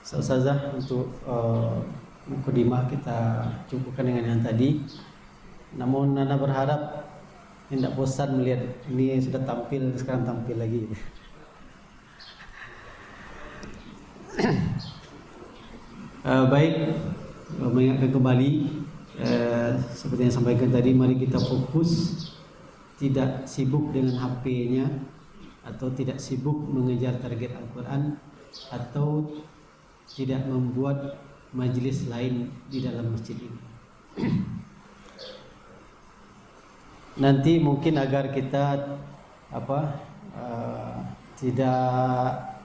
Ustazah untuk mukadimah kita cukupkan dengan yang tadi. Namun Nana berharap tidak bosan melihat ini sudah tampil, sekarang tampil lagi. Baik, mengingatkan kembali seperti yang sampaikan tadi, mari kita fokus, tidak sibuk dengan HP-nya atau tidak sibuk mengejar target Al-Quran atau tidak membuat majelis lain di dalam masjid ini. Nanti mungkin agar kita tidak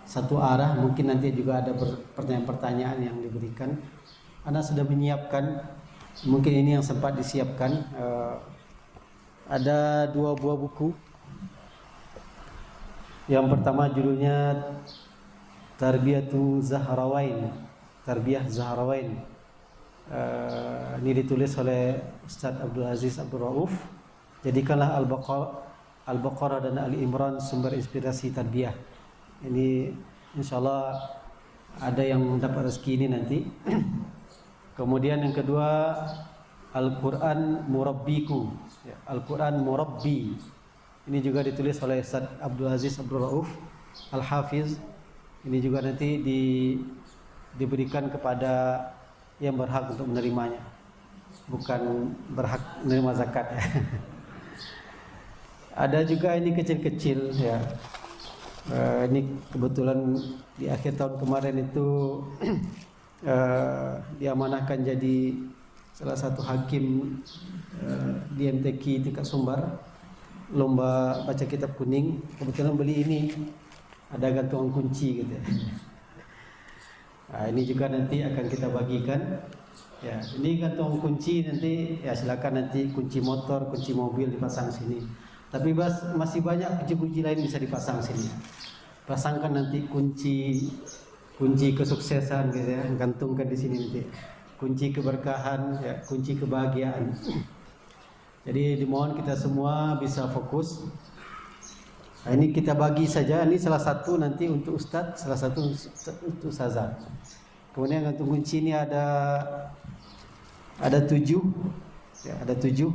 satu arah, mungkin nanti juga ada pertanyaan-pertanyaan yang diberikan. Anda sudah menyiapkan, mungkin ini yang sempat disiapkan, ada 2 buah buku. Yang pertama judulnya Tarbiyah Zahrawain. Ini ditulis oleh Ustaz Abdul Aziz Abdul Rauf. Jadikanlah Al-Baqarah dan Ali Imran sumber inspirasi tarbiyah. Ini insyaallah ada yang mendapat rezeki ini nanti. Kemudian yang kedua, Al-Quran Murabbiku, Al-Quran Murabbi. Ini juga ditulis oleh Ustaz Abdul Aziz Abdul Rauf Al-Hafiz. Ini juga nanti diberikan kepada yang berhak untuk menerimanya, bukan berhak menerima zakat. Ada juga ini kecil-kecil ya. Ini kebetulan di akhir tahun kemarin itu diamanahkan jadi salah satu hakim di MTQ tingkat Sumbar, lomba baca kitab kuning. Kebetulan beli ini, ada gantungan kunci gitu ya. Nah, ini juga nanti akan kita bagikan. Ya, ini gantungan kunci nanti ya silakan nanti kunci motor, kunci mobil dipasang sini. Tapi masih banyak kunci-kunci lain bisa dipasang sini. Pasangkan nanti kunci kesuksesan gitu ya, gantungkan di sini nanti. Kunci keberkahan, ya, kunci kebahagiaan. Jadi dimohon kita semua bisa fokus. Nah, ini kita bagi saja. Ini salah satu nanti untuk Ustadz, salah satu untuk Ustazah. Kemudian gantung kunci ini ada 7, ya, ada 7.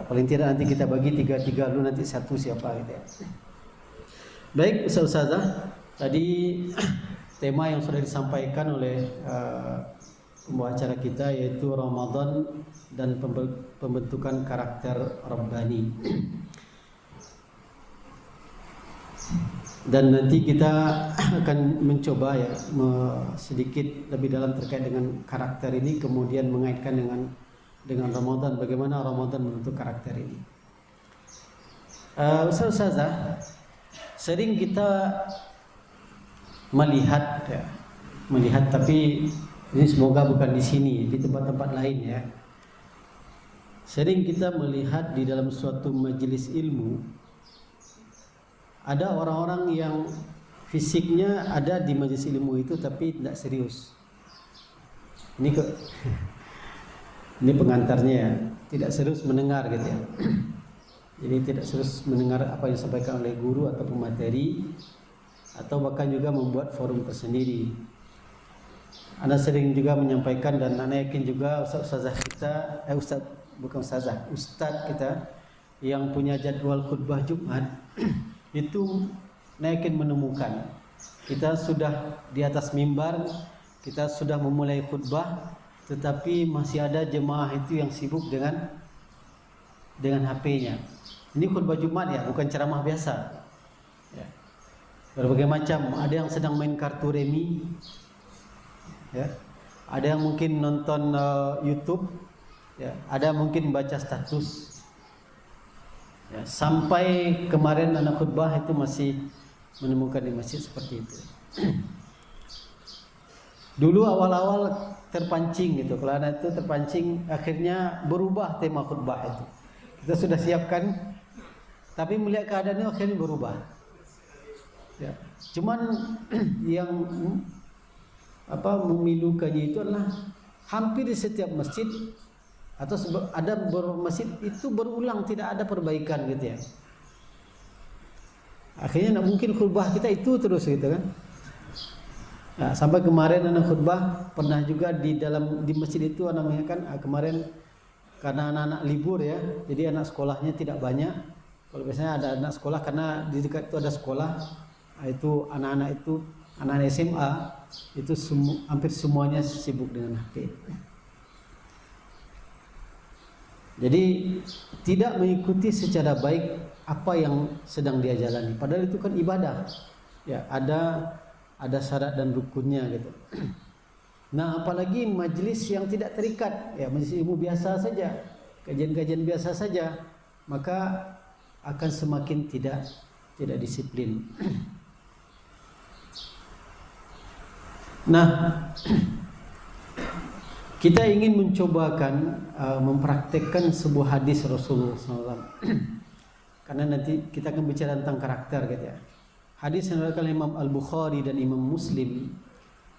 Paling tidak nanti kita bagi 3 dulu, nanti 1 siapa gitu ya. Baik Ustazah, tadi tema yang sudah disampaikan oleh pembawa acara kita yaitu Ramadan dan pembentukan karakter Rabbani. Dan nanti kita akan mencoba ya sedikit lebih dalam terkait dengan karakter ini, kemudian mengaitkan dengan Ramadan, bagaimana Ramadan membentuk karakter ini. Ustazah, sering kita melihat tapi ini semoga bukan di sini, di tempat-tempat lain ya. Sering kita melihat di dalam suatu majelis ilmu ada orang-orang yang fisiknya ada di majelis ilmu itu tapi tidak serius. Ini pengantarnya ya, tidak serius mendengar gitu ya. Jadi tidak serius mendengar apa yang disampaikan oleh guru atau pemateri, atau bahkan juga membuat forum tersendiri. Anda sering juga menyampaikan, dan Anda yakin juga ustazah kita, ustaz kita yang punya jadwal khutbah Jumat itu naikin menemukan kita sudah di atas mimbar, kita sudah memulai khutbah, tetapi masih ada jemaah itu yang sibuk dengan HP-nya. Ini khutbah Jumat ya, bukan ceramah biasa ya. Berbagai macam, ada yang sedang main kartu remi ya, ada yang mungkin nonton YouTube ya, ada mungkin baca status. Ya, sampai kemarin anak khutbah itu masih menemukan di masjid seperti itu. Dulu awal-awal terpancing gitu, kalau anak itu terpancing, akhirnya berubah tema khutbah itu. Kita sudah siapkan, tapi melihat keadaannya akhirnya berubah. Ya, cuman yang memilukannya itu adalah hampir di setiap masjid atau ada beberapa masjid itu berulang tidak ada perbaikan gitu ya. Akhirnya mungkin khutbah kita itu terus gitu kan. Nah, sampai kemarin anak khutbah pernah juga di masjid itu namanya kemarin karena anak-anak libur ya, jadi anak sekolahnya tidak banyak. Kalau biasanya ada anak sekolah karena di dekat itu ada sekolah, itu anak-anak SMA itu hampir semuanya sibuk dengan HP. Jadi tidak mengikuti secara baik apa yang sedang dia jalani. Padahal itu kan ibadah. Ya, ada syarat dan rukunnya gitu. Nah, apalagi majelis yang tidak terikat, ya majelis ilmu biasa saja, kajian-kajian biasa saja, maka akan semakin tidak disiplin. Nah, kita ingin mencobakan mempraktekkan sebuah hadis Rasulullah SAW. Karena nanti kita akan bicara tentang karakter gitu ya. Hadis yang diriwayatkan Imam Al-Bukhari dan Imam Muslim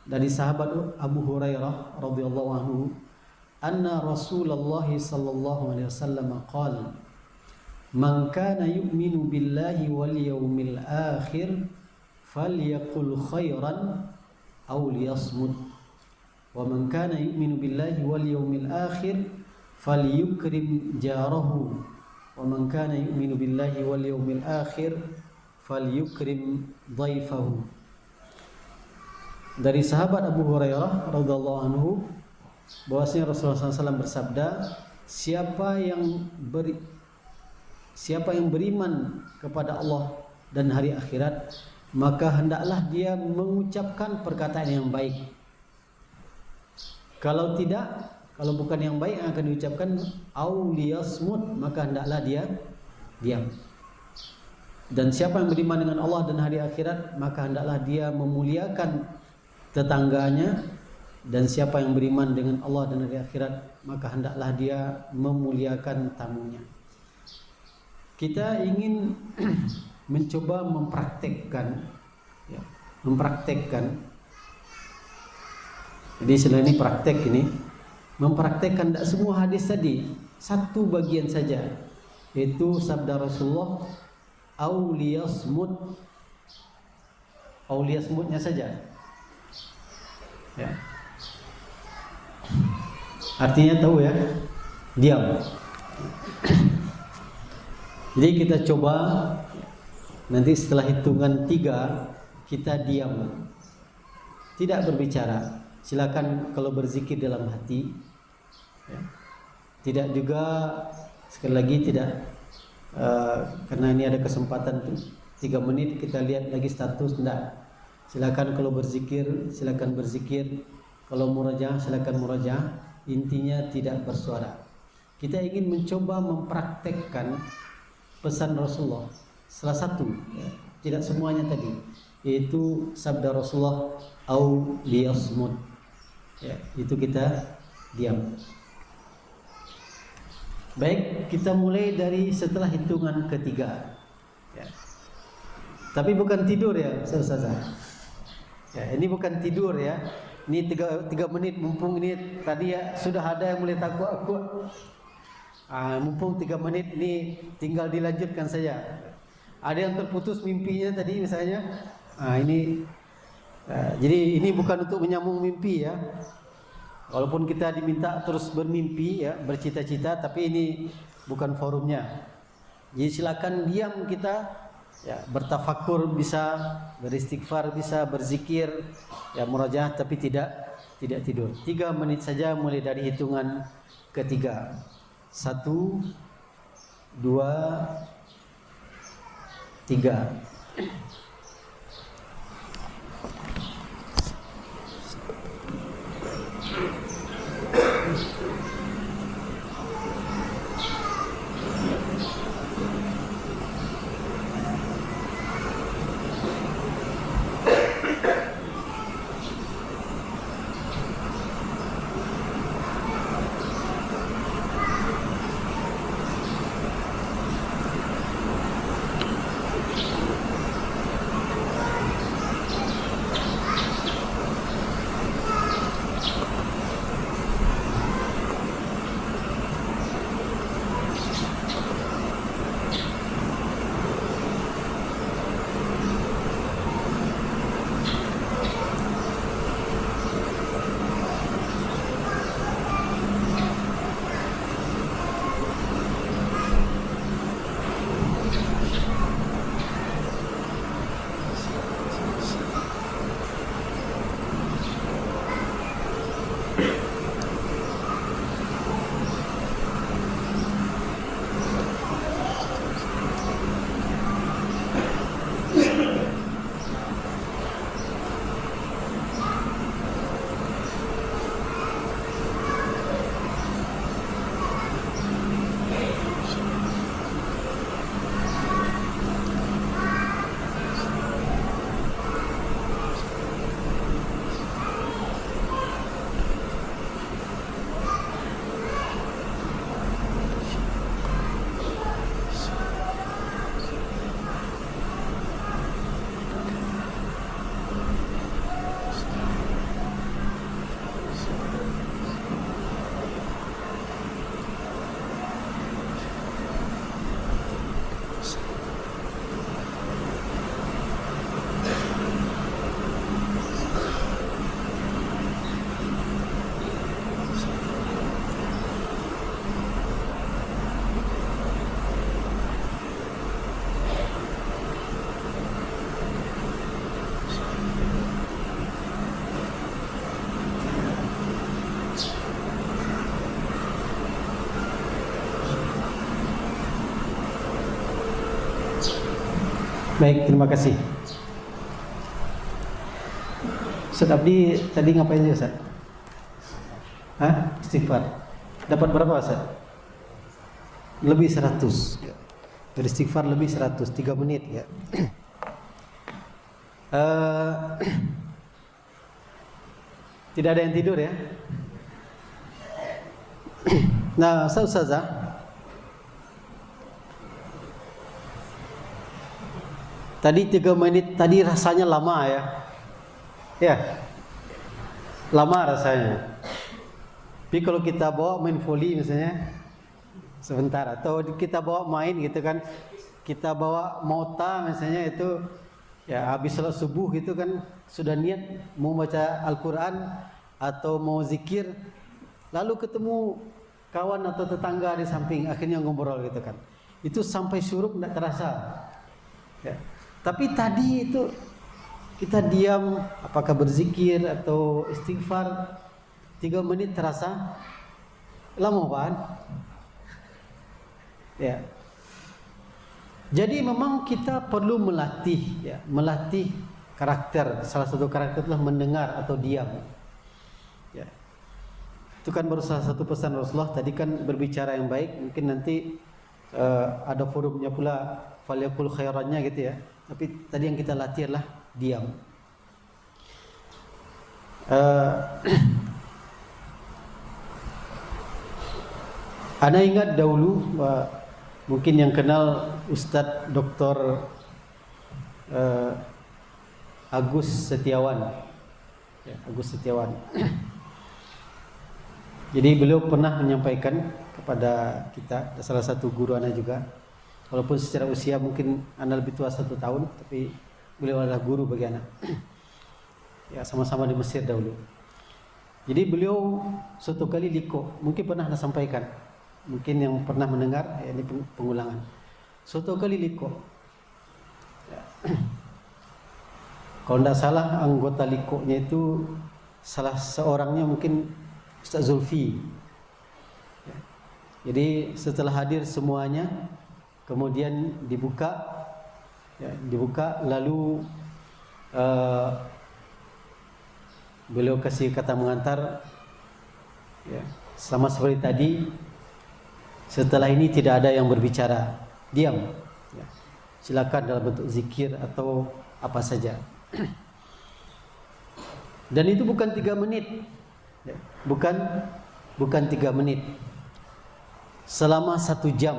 dari sahabat Abu Hurairah radhiyallahu anhu, anna Rasulullah sallallahu alaihi wasallam qala, "Man kana yu'minu billahi wal yawmil akhir falyaqul khairan aw liyasmut. Wa man kana yu'minu billahi wal yawmil akhir falyukrim jarahu. Wa man kana yu'minu billahi wal yawmil akhir falyukrim dhaifahu." Dari sahabat Abu Hurairah radhiyallahu anhu bahwasanya Rasulullah SAW bersabda, siapa yang beriman kepada Allah dan hari akhirat, maka hendaklah dia mengucapkan perkataan yang baik. Kalau bukan yang baik yang akan diucapkan, auliyasmut, maka hendaklah dia diam. Dan siapa yang beriman dengan Allah dan hari akhirat, maka hendaklah dia memuliakan tetangganya. Dan siapa yang beriman dengan Allah dan hari akhirat, maka hendaklah dia memuliakan tamunya. Kita ingin mencoba mempraktekkan. Jadi selain ini praktek ini, mempraktekkan tidak semua hadis tadi, satu bagian saja, yaitu sabda Rasulullah, auliyasmutnya saja. Ya. Artinya tahu ya, diam. Jadi kita coba nanti setelah hitungan 3 kita diam, tidak berbicara. Silakan kalau berzikir dalam hati, ya. Tidak juga sekali lagi tidak karena ini ada kesempatan 3 menit kita lihat lagi status, tidak. Silakan kalau berzikir, silakan berzikir. Kalau murajaah, silakan murajaah. Intinya tidak bersuara. Kita ingin mencoba mempraktekkan pesan Rasulullah. Salah satu, ya, tidak semuanya tadi, yaitu sabda Rasulullah, au liyasmut. Ya, itu kita diam. Baik, kita mulai dari setelah hitungan ketiga. Ya. Tapi bukan tidur ya, Ustaz. Ya, ini bukan tidur ya. Ini 3 menit, mumpung ini tadi ya sudah ada yang mulai takut aku. Mumpung 3 menit ini tinggal dilanjutkan saja. Ada yang terputus mimpinya tadi misalnya. Jadi ini bukan untuk menyambung mimpi ya. Walaupun kita diminta terus bermimpi ya, bercita-cita, tapi ini bukan forumnya. Jadi silakan diam kita. Ya, bertafakur bisa, beristighfar bisa, berzikir, ya murajaah, tapi tidak tidur. 3 menit saja mulai dari hitungan ketiga. 1, 2, 3. Baik, terima kasih. Ustaz Abdi tadi ngapain aja Ustaz? Hah? Istighfar. Dapat berapa Ustaz? Lebih 100. Beristighfar lebih 100, 3 menit ya. Tidak ada yang tidur ya. Nah, Ustazah, tadi 3 menit tadi rasanya lama ya. Ya. Lama rasanya. Tapi kalau kita bawa main volley misalnya sebentar, atau kita bawa main gitu kan, kita bawa mota misalnya, itu ya habis salat subuh gitu kan, sudah niat mau baca Al-Qur'an atau mau zikir, lalu ketemu kawan atau tetangga di samping, akhirnya ngobrol gitu kan. Itu sampai syuruk enggak terasa. Ya. Tapi tadi itu kita diam, apakah berzikir atau istighfar, 3 menit terasa lama kan? Ya. Jadi memang kita perlu melatih, ya, melatih karakter. Salah satu karakter adalah mendengar atau diam. Ya. Itu kan baru salah satu pesan Rasulullah. Tadi kan berbicara yang baik, mungkin nanti ada forumnya pula, falyakul khairannya gitu ya. Tapi tadi yang kita latih adalah diam. Ana ingat dahulu, mungkin yang kenal Ustadz Dr. Agus Setiawan, ya, Agus Setiawan. Jadi beliau pernah menyampaikan kepada kita, salah satu guru Ana juga. Walaupun secara usia mungkin Ana lebih tua 1 tahun, tapi beliau adalah guru bagi Ana. Ya, sama-sama di Mesir dahulu. Jadi beliau suatu kali liko, mungkin pernah Ana sampaikan. Mungkin yang pernah mendengar, ya, ini pengulangan. Suatu kali liko. Ya. Kalau tidak salah anggota likonya itu salah seorangnya mungkin Ustaz Zulfi. Ya. Jadi setelah hadir semuanya, kemudian dibuka, ya, lalu beliau kasih kata mengantar, ya, sama seperti tadi. Setelah ini tidak ada yang berbicara, diam. Ya. Silakan dalam bentuk zikir atau apa saja. Dan itu bukan 3 menit, ya. bukan 3 menit. Selama 1 jam.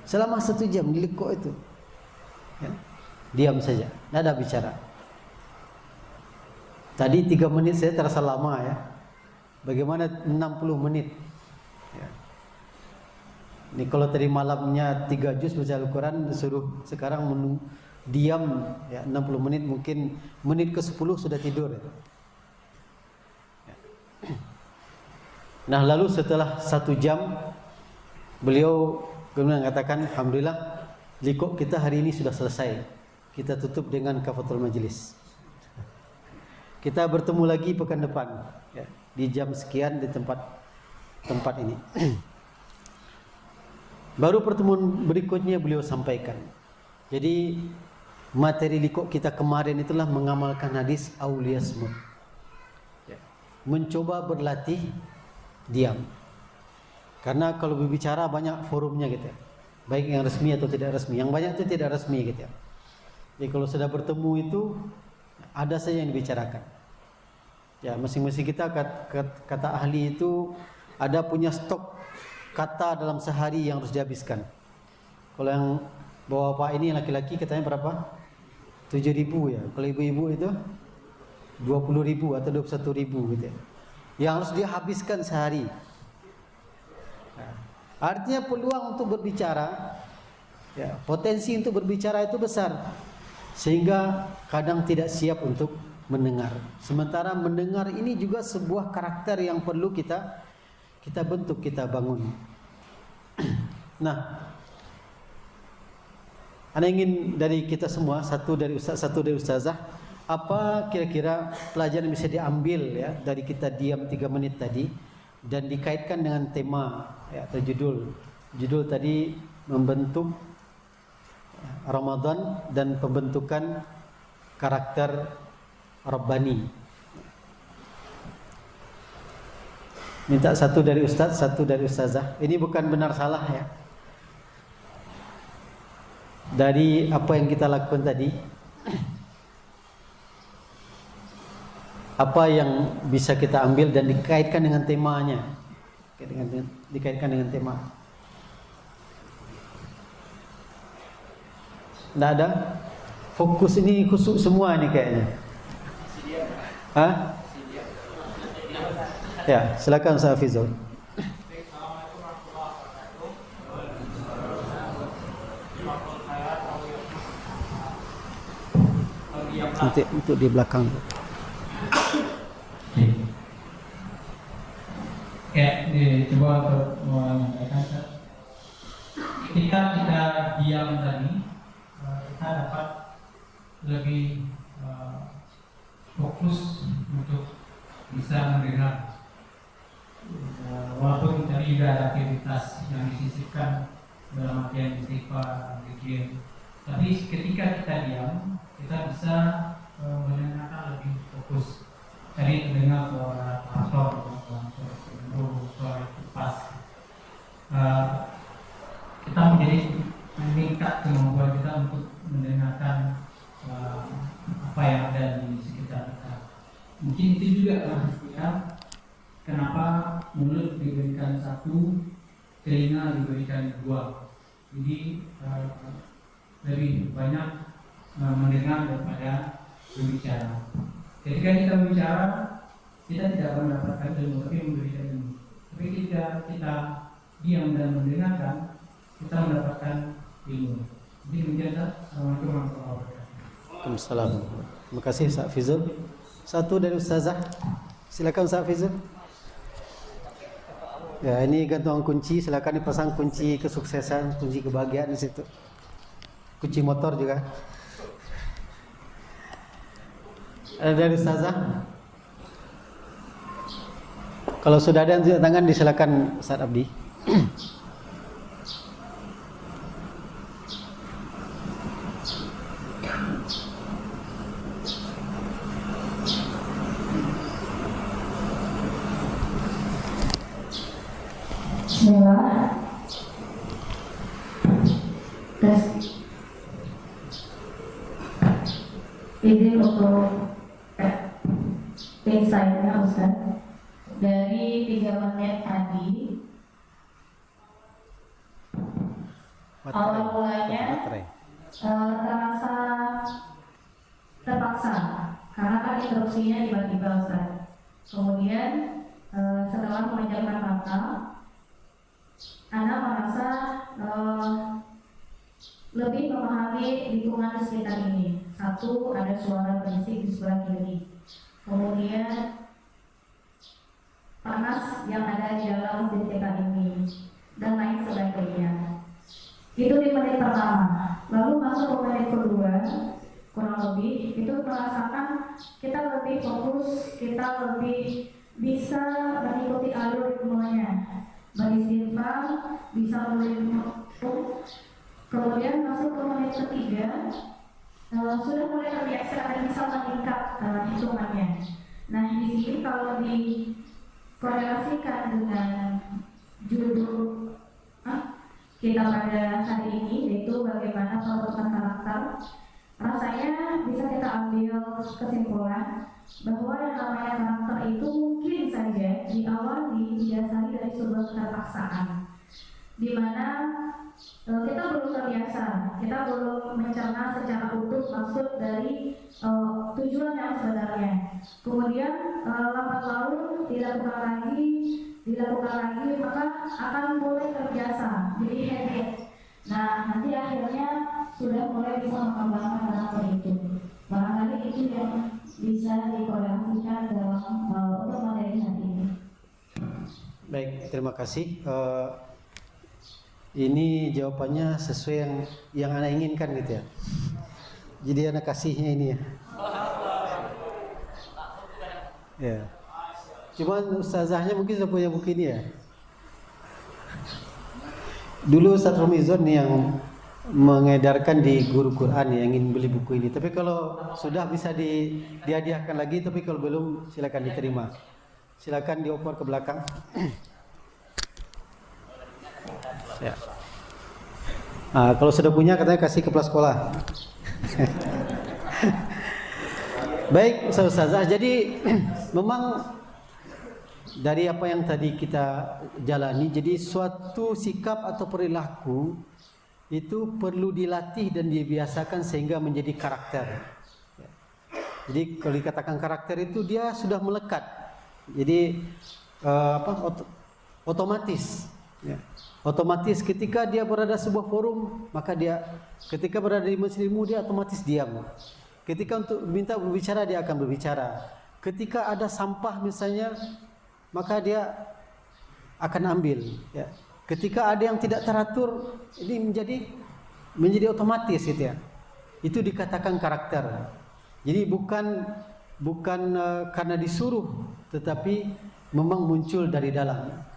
Selama 1 jam di liko itu, ya, diam saja, tidak ada bicara. Tadi 3 menit saya terasa lama ya. Bagaimana 60 menit? Ya. Ini kalau tadi malamnya 3 juz baca Al-Quran, disuruh sekarang diam ya 60 menit, mungkin menit ke-10 sudah tidur ya. Nah, lalu setelah 1 jam beliau kemudian mengatakan, alhamdulillah liko kita hari ini sudah selesai. Kita tutup dengan kafatul majlis. Kita bertemu lagi pekan depan ya, di jam sekian di tempat ini. Baru pertemuan berikutnya beliau sampaikan. Jadi materi likok kita kemarin itulah mengamalkan hadis aulia semut. Ya. Mencoba berlatih diam. Karena kalau berbicara banyak forumnya gitu ya. Baik yang resmi atau tidak resmi. Yang banyak itu tidak resmi gitu ya. Jadi kalau sudah bertemu itu ada saja yang dibicarakan. Ya, masing-masing kita kata ahli itu ada punya stok kata dalam sehari yang harus dihabiskan. Kalau yang bapak ini laki-laki katanya berapa? 7.000 ya. Kalau ibu-ibu itu 20.000 atau 21.000 gitu ya. Yang harus dihabiskan sehari. Nah, artinya peluang untuk berbicara, ya, potensi untuk berbicara itu besar. Sehingga kadang tidak siap untuk mendengar. Sementara mendengar ini juga sebuah karakter yang perlu kita bentuk, kita bangun. Nah, ana ingin dari kita semua, satu dari ustaz, satu dari ustazah, apa kira-kira pelajaran yang bisa diambil ya dari kita diam 3 menit tadi dan dikaitkan dengan tema ya, atau judul tadi membentuk Ramadan dan pembentukan karakter Rabbani. Minta satu dari ustaz, satu dari ustazah. Ini bukan benar salah ya. Dari apa yang kita lakukan tadi, apa yang bisa kita ambil dan dikaitkan dengan temanya, dikaitkan dengan tema. Tidak ada. Fokus ini khusus semua ini kayaknya. Hah? Ya, silakan Ustaz Hafizul. Untuk di belakang. Ya, coba untuk menyampaikan ketika kita diam tadi, kita dapat lebih fokus untuk bisa mendengar. Walaupun tadi juga ada aktivitas yang disisipkan dalam artian istighfar, zikir, tapi ketika kita diam, kita bisa mendengarkan lebih fokus. Tadi terdengar suara motor, suara kipas. Kita menjadi meningkat kemampuan kita untuk mendengarkan apa yang ada di sekitar kita. Mungkin itu juga maksudnya kenapa mulut diberikan 1, telinga diberikan 2. Jadi lebih banyak mendengar daripada berbicara. Ketika kita berbicara, kita tidak mendapatkan ilmu, tapi memberikan ilmu. Tapi ketika kita diam dan mendengarkan, kita mendapatkan ilmu. Jadi demikian. Assalamualaikum warahmatullahi wabarakatuh. Waalaikumsalam. Terima kasih Ustaz Fizul. Satu dari ustazah. Silakan Ustaz Fizul. Ya, ini gantungan kunci, silakan dipasang kunci kesuksesan, kunci kebahagiaan di situ. Kunci motor juga. Ada dari ustazah? Kalau sudah ada yang angkat tangan, disilakan Ustaz Abdi. Bismillah. Tes. Izin untuk insight-nya Ustaz. Dari 3 menit tadi, awal mulanya terasa terpaksa karena kan instruksinya tiba-tiba Ustaz. Kemudian setelah memejamkan mata, Anda merasa lebih memahami lingkungan di sekitar ini. 1, ada suara berisik di sebelah kiri. Kemudian panas yang ada di dalam diskotek ini dan lain sebagainya. Itu di menit pertama. Lalu masuk ke menit kedua, kurang lebih itu merasakan kita lebih fokus, kita lebih bisa mengikuti alur semuanya. Beristighfar, bisa mulai menutup. Kemudian masuk ke menit ketiga, sudah mulai terbiasa dan bisa meningkat hitungannya. Nah di sini kalau dikorelasikan dengan judul kita pada hari ini, yaitu bagaimana pembentukan karakter, rasanya bisa kita ambil kesimpulan bahwa yang namanya karakter itu mungkin saja diawali didasari dari sebuah keterpaksaan, di mana kita belum terbiasa, kita belum mencerna secara utuh maksud dari tujuan yang sebenarnya. Kemudian lambat laun dilakukan lagi, maka akan mulai terbiasa, jadi habit. Nah, nanti akhirnya sudah mulai bisa mengembangkan karakter itu. Barangkali itu yang bisa dikorelasikan dalam untuk materi hari ini. Baik, terima kasih. Ini jawabannya sesuai yang Anda inginkan gitu ya. Jadi Anda kasihnya ini ya. Ya. Cuman ustazahnya mungkin sudah punya buku ini ya. Dulu Ustaz Romizon yang mengedarkan di guru Quran yang ingin beli buku ini. Tapi kalau sudah bisa dihadiahkan lagi, tapi kalau belum silakan diterima. Silakan dioper ke belakang. Ya. Nah, kalau sudah punya katanya kasih ke kepala sekolah. Baik, Ustazah. Jadi memang dari apa yang tadi kita jalani, jadi suatu sikap atau perilaku itu perlu dilatih dan dibiasakan sehingga menjadi karakter. Jadi kalau dikatakan karakter itu dia sudah melekat. Jadi otomatis. Ya. Otomatis ketika dia berada sebuah forum, maka dia ketika berada di majelismu dia otomatis diam. Ketika untuk minta berbicara dia akan berbicara. Ketika ada sampah misalnya, maka dia akan ambil. Ya. Ketika ada yang tidak teratur, ini menjadi otomatis gitu ya. Itu dikatakan karakter. Jadi bukan karena disuruh, tetapi memang muncul dari dalam.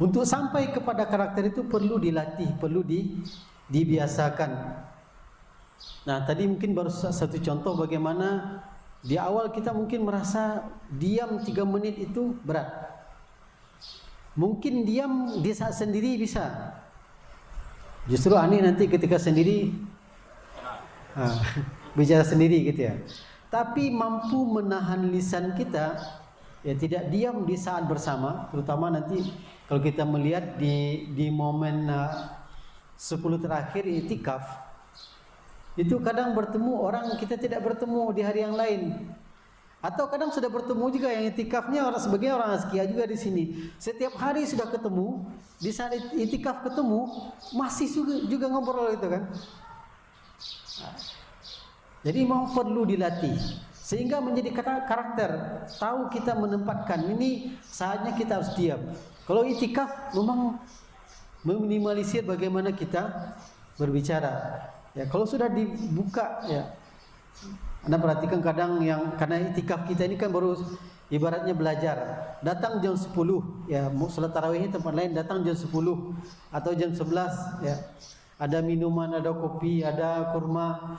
Untuk sampai kepada karakter itu perlu dilatih, perlu dibiasakan. Nah, tadi mungkin baru satu contoh bagaimana di awal kita mungkin merasa diam 3 menit itu berat. Mungkin diam di saat sendiri bisa. Justru aneh nanti ketika sendiri bicara sendiri gitu ya. Tapi mampu menahan lisan kita, ya tidak diam di saat bersama, terutama nanti kalau kita melihat di momen 10 terakhir itikaf, itu kadang bertemu orang kita tidak bertemu di hari yang lain, atau kadang sudah bertemu juga yang itikafnya sebagai orang askia juga di sini. Setiap hari sudah ketemu, di saat itikaf ketemu masih juga ngobrol itu kan. Jadi memang perlu dilatih sehingga menjadi karakter. Tahu kita menempatkan ini saatnya kita harus diam. Kalau itikaf memang meminimalisir bagaimana kita berbicara. Ya, kalau sudah dibuka ya. Anda perhatikan kadang yang karena itikaf kita ini kan baru ibaratnya belajar. Datang jam 10 ya, mau salat tarawihnya tempat lain datang jam 10 atau jam 11 ya. Ada minuman, ada kopi, ada kurma.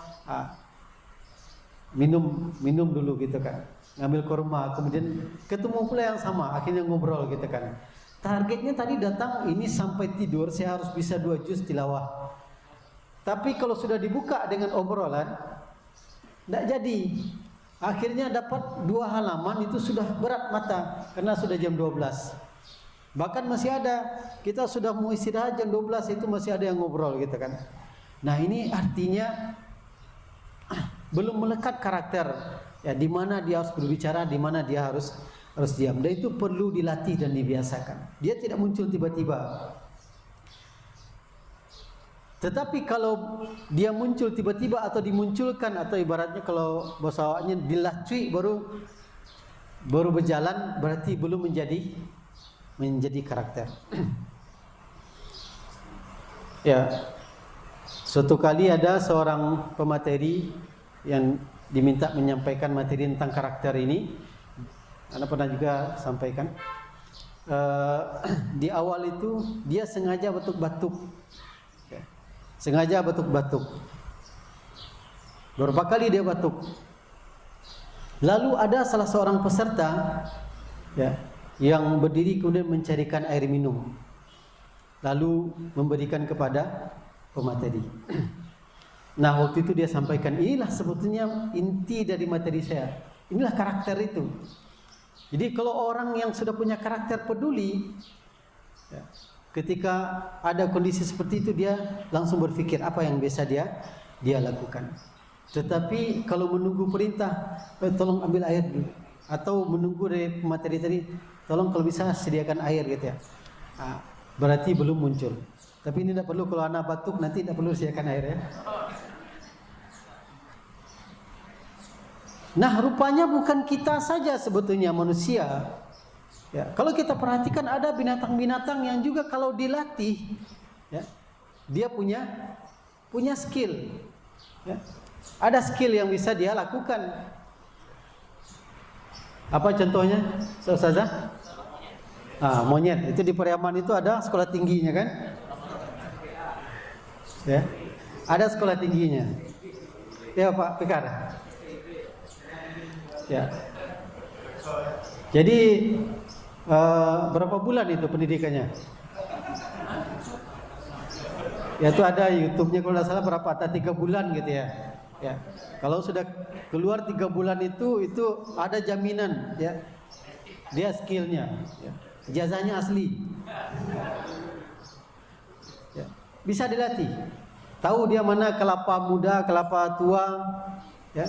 Minum dulu gitu kan. Ngambil kurma, kemudian ketemu pula yang sama, akhirnya ngobrol gitu kan. Targetnya tadi datang ini sampai tidur saya harus bisa 2 juz tilawah. Tapi kalau sudah dibuka dengan obrolan tidak jadi. Akhirnya dapat 2 halaman itu sudah berat mata karena sudah jam 12. Bahkan masih ada, kita sudah mau istirahat jam 12 itu masih ada yang ngobrol gitu kan. Nah, ini artinya belum melekat karakter. Ya, di mana dia harus berbicara, di mana dia harus diam. Dan itu perlu dilatih dan dibiasakan. Dia tidak muncul tiba-tiba. Tetapi kalau dia muncul tiba-tiba atau dimunculkan, atau ibaratnya kalau bahasa awaknya dilacui baru berjalan, berarti belum menjadi karakter. Ya, suatu kali ada seorang pemateri yang diminta menyampaikan materi tentang karakter ini. Anda pernah juga sampaikan. Di awal itu dia sengaja batuk-batuk. Sengaja batuk-batuk. Beberapa kali dia batuk. Lalu ada salah seorang peserta yang berdiri kemudian mencarikan air minum. Lalu memberikan kepada pemateri. Nah, waktu itu dia sampaikan, inilah sebetulnya inti dari materi saya. Inilah karakter itu. Jadi kalau orang yang sudah punya karakter peduli, ketika ada kondisi seperti itu dia langsung berpikir apa yang biasa dia lakukan. Tetapi kalau menunggu perintah, tolong ambil air dulu, atau menunggu dari pemateri tadi, tolong kalau bisa sediakan air gitu ya. Berarti belum muncul. Tapi ini tidak perlu, kalau anak batuk nanti tidak perlu sediakan air ya. Nah, rupanya bukan kita saja sebetulnya manusia. Ya, kalau kita perhatikan ada binatang-binatang yang juga kalau dilatih, ya, dia punya skill. Ya. Ada skill yang bisa dia lakukan. Apa contohnya, Ustazah? Monyet. Itu di Pariaman itu ada sekolah tingginya kan? Ya, ada sekolah tingginya. Ya Pak Fikar. Ya. Jadi berapa bulan itu pendidikannya? Ya itu ada YouTube-nya kalau tidak salah berapa, 3 bulan gitu ya. Ya. Kalau sudah keluar 3 bulan itu ada jaminan ya. Dia skillnya. Ya. Ijazahnya asli. Ya. Bisa dilatih. Tahu dia mana kelapa muda, kelapa tua, ya.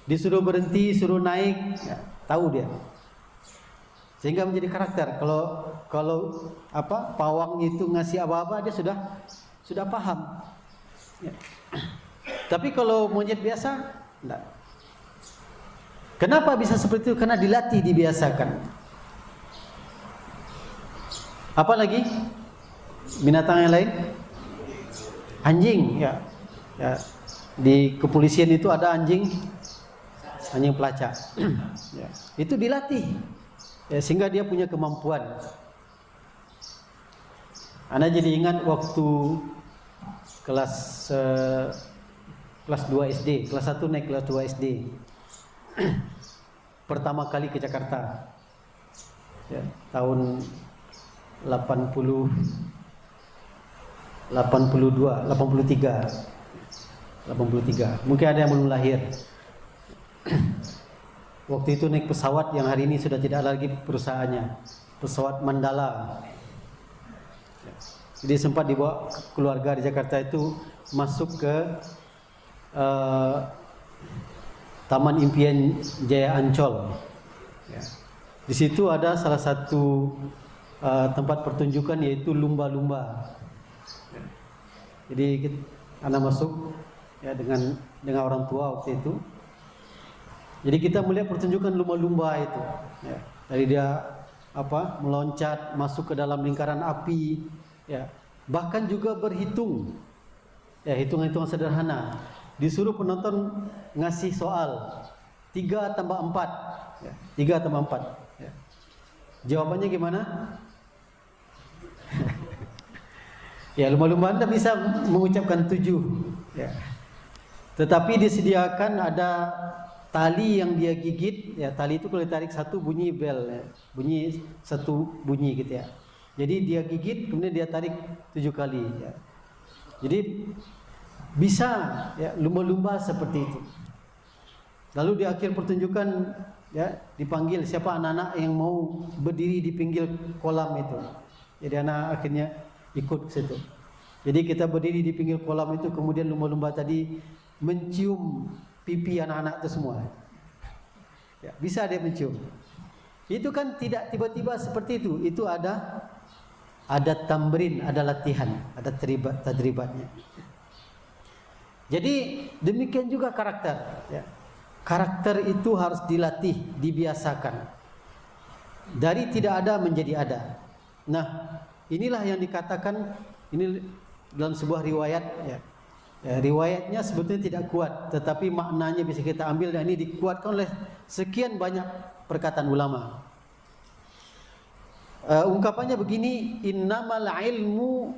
Disuruh berhenti, suruh naik, ya, tahu dia. Sehingga menjadi karakter. Kalau pawangnya itu ngasih apa-apa dia sudah paham. Ya. Tapi kalau monyet biasa, enggak. Kenapa bisa seperti itu? Karena dilatih, dibiasakan. Apa lagi? Binatang yang lain? Anjing, ya. Di kepolisian itu ada anjing pelacak. Ya. Itu dilatih, ya, sehingga dia punya kemampuan. Ana jadi ingat waktu kelas 2 SD, kelas 1 naik kelas 2 SD. Pertama kali ke Jakarta. Ya, tahun 83. Mungkin ada yang belum lahir. Waktu itu naik pesawat yang hari ini sudah tidak lagi perusahaannya, pesawat Mandala. Jadi sempat dibawa keluarga di Jakarta itu masuk ke Taman Impian Jaya Ancol. Ya. Di situ ada salah satu tempat pertunjukan yaitu lumba-lumba. Ya. Jadi anak masuk ya dengan orang tua waktu itu. Jadi kita melihat pertunjukan lumba-lumba itu. Ya. Dari dia meloncat masuk ke dalam lingkaran api. Ya. Bahkan juga berhitung. Ya, hitung-hitungan sederhana. Disuruh penonton ngasih soal 3 tambah 4 ya, 3 tambah 4 ya. Jawabannya gimana? Ya, lumba-lumba Anda bisa mengucapkan 7 ya. Tetapi disediakan ada tali yang dia gigit ya. Tali itu kalau ditarik satu bunyi bel ya. Bunyi satu bunyi gitu ya. Jadi dia gigit kemudian dia tarik 7 kali ya. Jadi bisa ya lumba-lumba seperti itu. Lalu di akhir pertunjukan ya dipanggil siapa anak-anak yang mau berdiri di pinggir kolam itu. Jadi anak akhirnya ikut ke situ. Jadi kita berdiri di pinggir kolam itu, kemudian lumba-lumba tadi mencium pipi anak-anak itu semua. Ya, bisa dia mencium. Itu kan tidak tiba-tiba seperti itu. Itu ada tamrin, ada latihan, ada tadribatnya. Jadi demikian juga karakter. Ya. Karakter itu harus dilatih, dibiasakan. Dari tidak ada menjadi ada. Nah, inilah yang dikatakan ini dalam sebuah riwayat. Ya. Ya, riwayatnya sebetulnya tidak kuat, tetapi maknanya bisa kita ambil, dan ini dikuatkan oleh sekian banyak perkataan ulama. Ungkapannya begini, innamal ilmu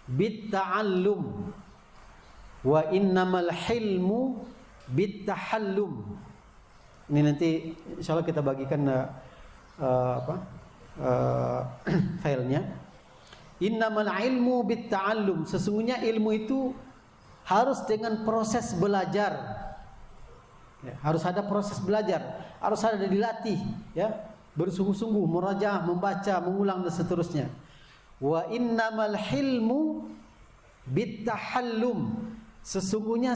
bitta'allum wa innamal hilmu bittahallum. Ini nanti insyaallah kita bagikan filenya. Innamal ilmu bitta'allum, sesungguhnya ilmu itu harus dengan proses belajar. Ya, harus ada proses belajar, harus ada dilatih, ya. Bersungguh-sungguh murajaah, membaca, mengulang dan seterusnya. Wa innamal hilmu bittahallum, sesungguhnya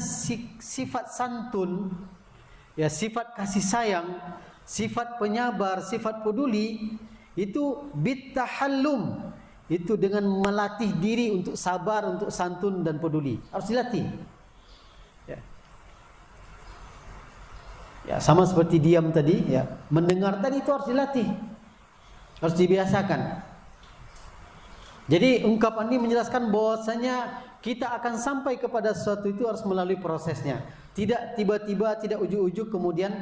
sifat santun, ya, sifat kasih sayang, sifat penyabar, sifat peduli itu bittahallum, itu dengan melatih diri untuk sabar, untuk santun dan peduli, harus dilatih. Ya, sama seperti diam tadi, ya, mendengar tadi itu harus dilatih, harus dibiasakan. Jadi ungkapan ini menjelaskan bahwasanya kita akan sampai kepada sesuatu itu harus melalui prosesnya. Tidak tiba-tiba, tidak ujuk-ujuk kemudian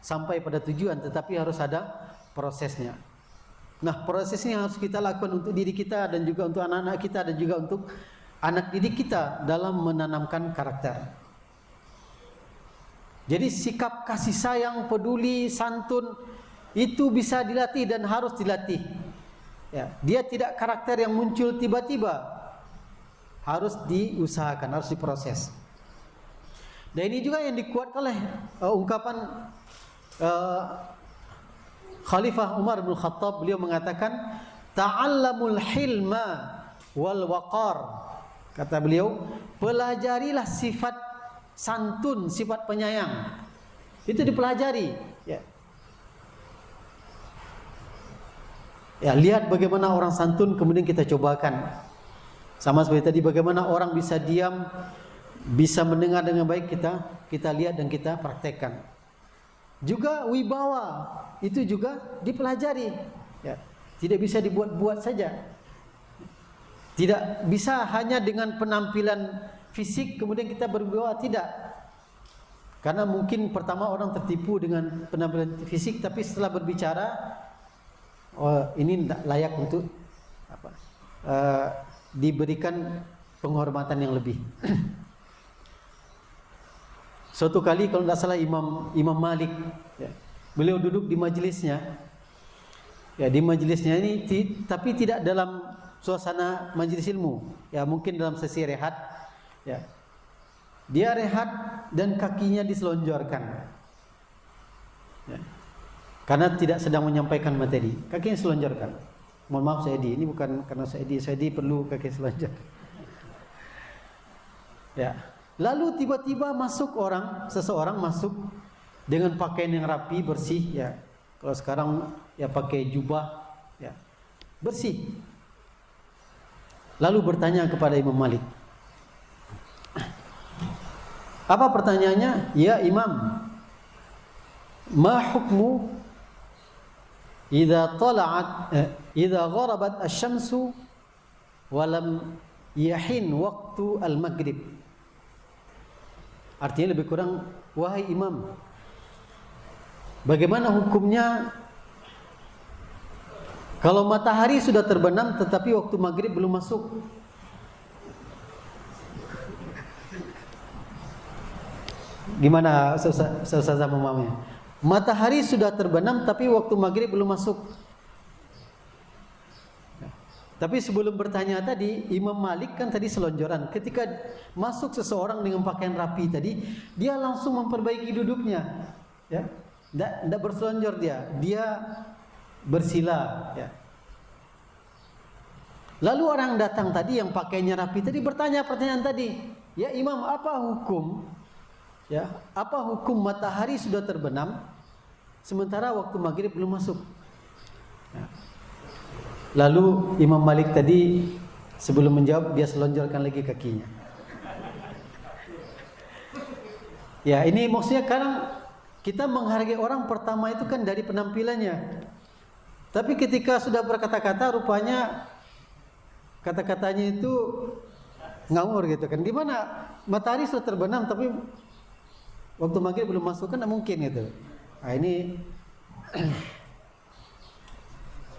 sampai pada tujuan, tetapi harus ada prosesnya. Nah, prosesnya harus kita lakukan untuk diri kita dan juga untuk anak-anak kita dan juga untuk anak didik kita dalam menanamkan karakter. Jadi sikap kasih sayang, peduli, santun itu bisa dilatih dan harus dilatih. Ya, dia tidak karakter yang muncul tiba-tiba, harus diusahakan, harus diproses. Dan ini juga yang dikuatkan oleh ungkapan Khalifah Umar bin Khattab. Beliau mengatakan, ta'allamul hilma wal waqar. Kata beliau, pelajarilah sifat santun, sifat penyayang. Itu dipelajari, ya. Ya, lihat bagaimana orang santun kemudian kita cobakan. Sama seperti tadi, bagaimana orang bisa diam, bisa mendengar dengan baik, kita lihat dan kita praktekkan. Juga wibawa itu juga dipelajari, ya. Tidak bisa dibuat-buat saja. Tidak bisa hanya dengan penampilan fisik kemudian kita berwibawa, tidak. Karena mungkin pertama orang tertipu dengan penampilan fisik, tapi setelah berbicara, oh ini tidak layak untuk diberikan penghormatan yang lebih. Suatu kali kalau tidak salah Imam Malik, ya, beliau duduk di majelisnya, ya, di majelisnya ini tapi tidak dalam suasana majelis ilmu, ya, mungkin dalam sesi rehat, ya. Dia rehat dan kakinya diselonjorkan, ya, karena tidak sedang menyampaikan materi, kakinya selonjorkan. Mohon maaf saya ini bukan karena saya perlu kaki selonjor. Ya. Lalu tiba-tiba seseorang masuk dengan pakaian yang rapi, bersih, ya. Kalau sekarang ya pakai jubah, ya, bersih. Lalu bertanya kepada Imam Malik. Apa pertanyaannya? Ya Imam, ma hukmu idza gharabat asy-syamsu wa lam yahin waqtu al-maghrib. Artinya lebih kurang, wahai Imam, bagaimana hukumnya kalau matahari sudah terbenam tetapi waktu maghrib belum masuk? Gimana Ustazah memahaminya? Matahari sudah terbenam tapi waktu maghrib belum masuk. Tapi sebelum bertanya tadi, Imam Malik kan tadi selonjoran. Ketika masuk seseorang dengan pakaian rapi tadi, dia langsung memperbaiki duduknya, ya. Tidak berselonjor dia bersila, ya. Lalu orang datang tadi yang pakaiannya rapi tadi bertanya pertanyaan tadi, ya Imam, apa hukum? Ya, apa hukum matahari sudah terbenam sementara waktu maghrib belum masuk? Ya. Lalu Imam Malik tadi sebelum menjawab dia selonjorkan lagi kakinya. Ya, ini maksudnya kadang kita menghargai orang pertama itu kan dari penampilannya. Tapi ketika sudah berkata-kata rupanya kata-katanya itu ngawur gitu kan. Gimana matahari sudah terbenam tapi waktu maghrib belum masuk, kan mungkin gitu. Nah ini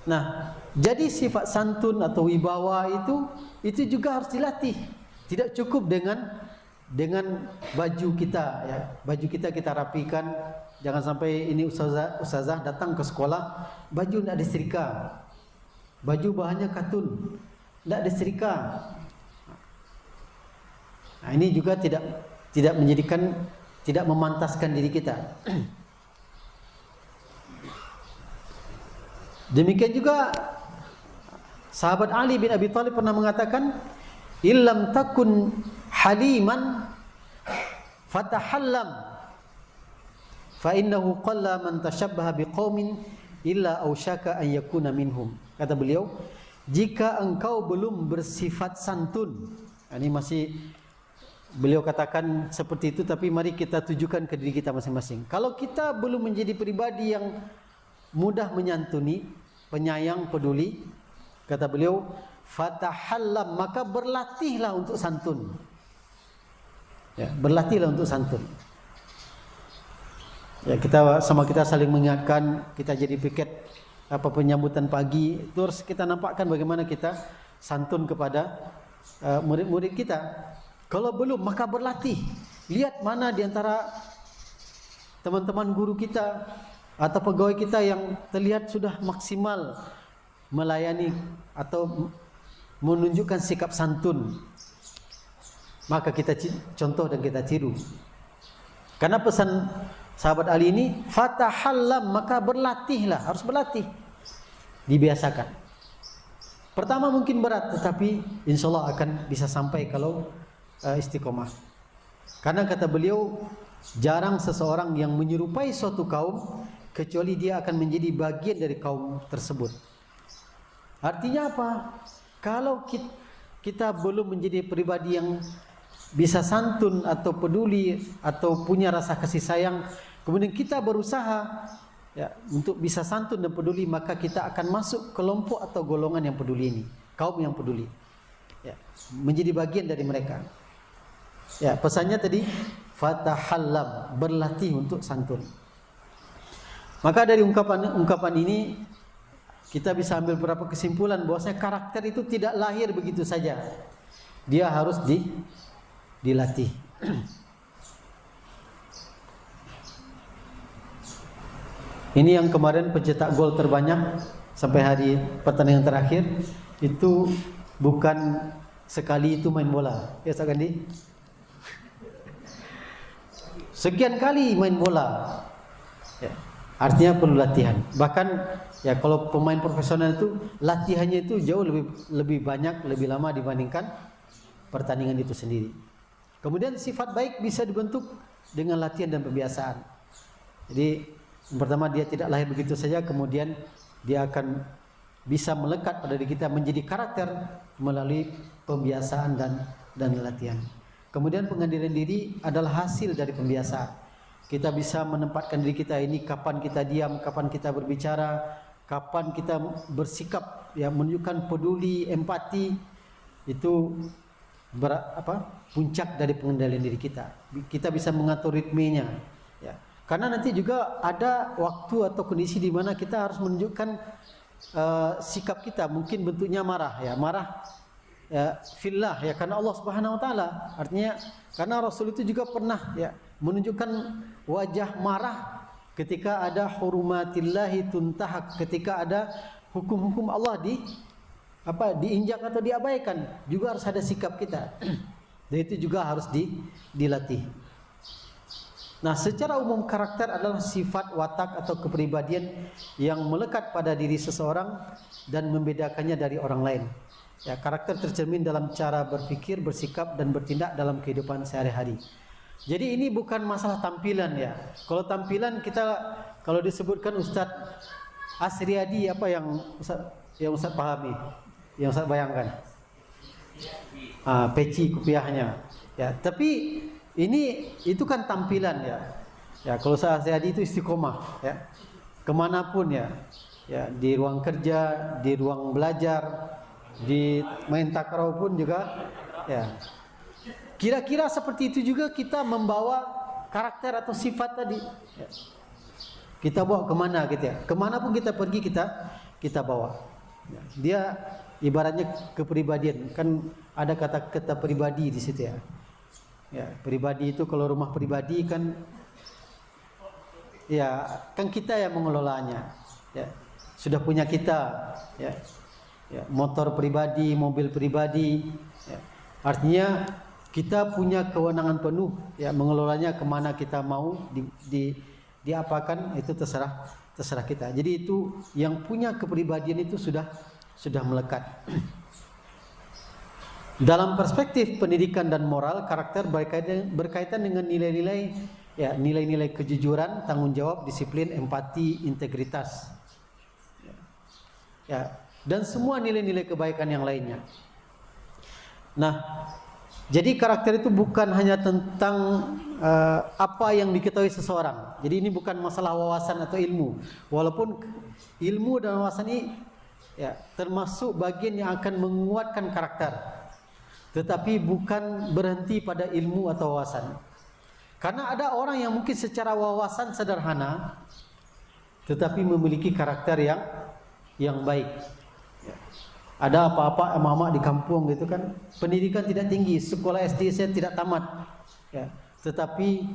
nah, jadi sifat santun atau wibawa itu juga harus dilatih. Tidak cukup dengan baju kita ya. Baju kita rapikan. Jangan sampai ini ustazah datang ke sekolah baju tidak disetrika. Baju bahannya katun, tidak disetrika. Nah, ini juga tidak memantaskan diri kita. Demikian juga sahabat Ali bin Abi Thalib pernah mengatakan, "Illam takun haliman fatahallam fa innahu qalla man tashabbaha biqaumin illa ausyaka an yakuna minhum." Kata beliau, jika engkau belum bersifat santun, ini masih beliau katakan seperti itu, tapi mari kita tujukan ke diri kita masing-masing. Kalau kita belum menjadi pribadi yang mudah menyantuni, penyayang, peduli, kata beliau, fatahallam, maka berlatihlah untuk santun. Ya, berlatihlah untuk santun. Ya, kita saling mengingatkan, kita jadi piket penyambutan pagi, terus kita nampakkan bagaimana kita santun kepada murid-murid kita. Kalau belum, maka berlatih. Lihat mana di antara teman-teman guru kita atau pegawai kita yang terlihat sudah maksimal melayani atau menunjukkan sikap santun, maka kita contoh dan kita tiru. Karena pesan sahabat Ali ini, fatahallam, maka berlatihlah, harus berlatih, dibiasakan. Pertama mungkin berat, tetapi insya Allah akan bisa sampai kalau istiqomah. Karena kata beliau, jarang seseorang yang menyerupai suatu kaum kecuali dia akan menjadi bagian dari kaum tersebut. Artinya apa? Kalau kita belum menjadi pribadi yang bisa santun atau peduli atau punya rasa kasih sayang, kemudian kita berusaha ya untuk bisa santun dan peduli, maka kita akan masuk kelompok atau golongan yang peduli ini, kaum yang peduli. Ya, menjadi bagian dari mereka. Ya, pesannya tadi fatahallam, berlatih untuk santun. Maka dari ungkapan ini kita bisa ambil beberapa kesimpulan bahwasanya karakter itu tidak lahir begitu saja. Dia harus dilatih. Ini yang kemarin pencetak gol terbanyak sampai hari pertandingan terakhir itu bukan sekali itu main bola. Ya Sakandi? Sekian kali main bola. Ya. Artinya perlu latihan. Bahkan ya kalau pemain profesional itu latihannya itu jauh lebih banyak, lebih lama dibandingkan pertandingan itu sendiri. Kemudian sifat baik bisa dibentuk dengan latihan dan pembiasaan. Jadi yang pertama dia tidak lahir begitu saja, kemudian dia akan bisa melekat pada diri kita menjadi karakter melalui pembiasaan dan latihan. Kemudian pengendalian diri adalah hasil dari pembiasaan. Kita bisa menempatkan diri kita ini kapan kita diam, kapan kita berbicara, kapan kita bersikap, ya menunjukkan peduli, empati. Itu puncak dari pengendalian diri kita. Kita bisa mengatur ritmenya, ya. Karena nanti juga ada waktu atau kondisi di mana kita harus menunjukkan sikap kita, mungkin bentuknya marah, ya marah. Ya, fillah, ya karena Allah Subhanahu wa taala. Artinya karena Rasul itu juga pernah ya menunjukkan wajah marah ketika ada hurumatillahi tuntahak, ketika ada hukum-hukum Allah diinjak atau diabaikan, juga harus ada sikap kita. Dan itu juga harus dilatih. Nah, secara umum karakter adalah sifat watak atau kepribadian yang melekat pada diri seseorang dan membedakannya dari orang lain. Ya, karakter tercermin dalam cara berpikir, bersikap dan bertindak dalam kehidupan sehari-hari. Jadi ini bukan masalah tampilan ya. Kalau tampilan kalau disebutkan Ustadz Asriadi apa yang Ustadz pahami, yang Ustadz bayangkan? Peci kopiahnya. Ya, tapi itu kan tampilan ya. Ya, kalau Ustadz Asriadi itu istiqomah ya. Kemanapun ya. Ya, di ruang kerja, di ruang belajar, di main takraw pun juga Ya. Kira-kira seperti itu juga kita membawa karakter atau sifat tadi. Ya. Kita bawa kemana gitu ya? Kemana pun kita pergi kita bawa. Ya. Dia ibaratnya kepribadian. Kan ada kata-kata pribadi di situ ya. Ya, pribadi itu kalau rumah pribadi kan, ya kan kita yang mengelolanya. Ya. Sudah punya kita. Ya. Ya, motor pribadi, mobil pribadi. Ya. Artinya kita punya kewenangan penuh ya mengelolanya kemana kita mau diapakan itu terserah kita. Jadi itu yang punya kepribadian itu sudah melekat. Dalam perspektif pendidikan dan moral, karakter berkaitan dengan nilai-nilai ya, nilai-nilai kejujuran, tanggung jawab, disiplin, empati, integritas. Ya, dan semua nilai-nilai kebaikan yang lainnya. Nah, jadi karakter itu bukan hanya tentang apa yang diketahui seseorang. Jadi ini bukan masalah wawasan atau ilmu. Walaupun ilmu dan wawasan ini ya termasuk bagian yang akan menguatkan karakter. Tetapi bukan berhenti pada ilmu atau wawasan. Karena ada orang yang mungkin secara wawasan sederhana tetapi memiliki karakter yang baik. Ada apa-apa emak-emak di kampung gitu kan, pendidikan tidak tinggi, sekolah SD saya tidak tamat, ya, tetapi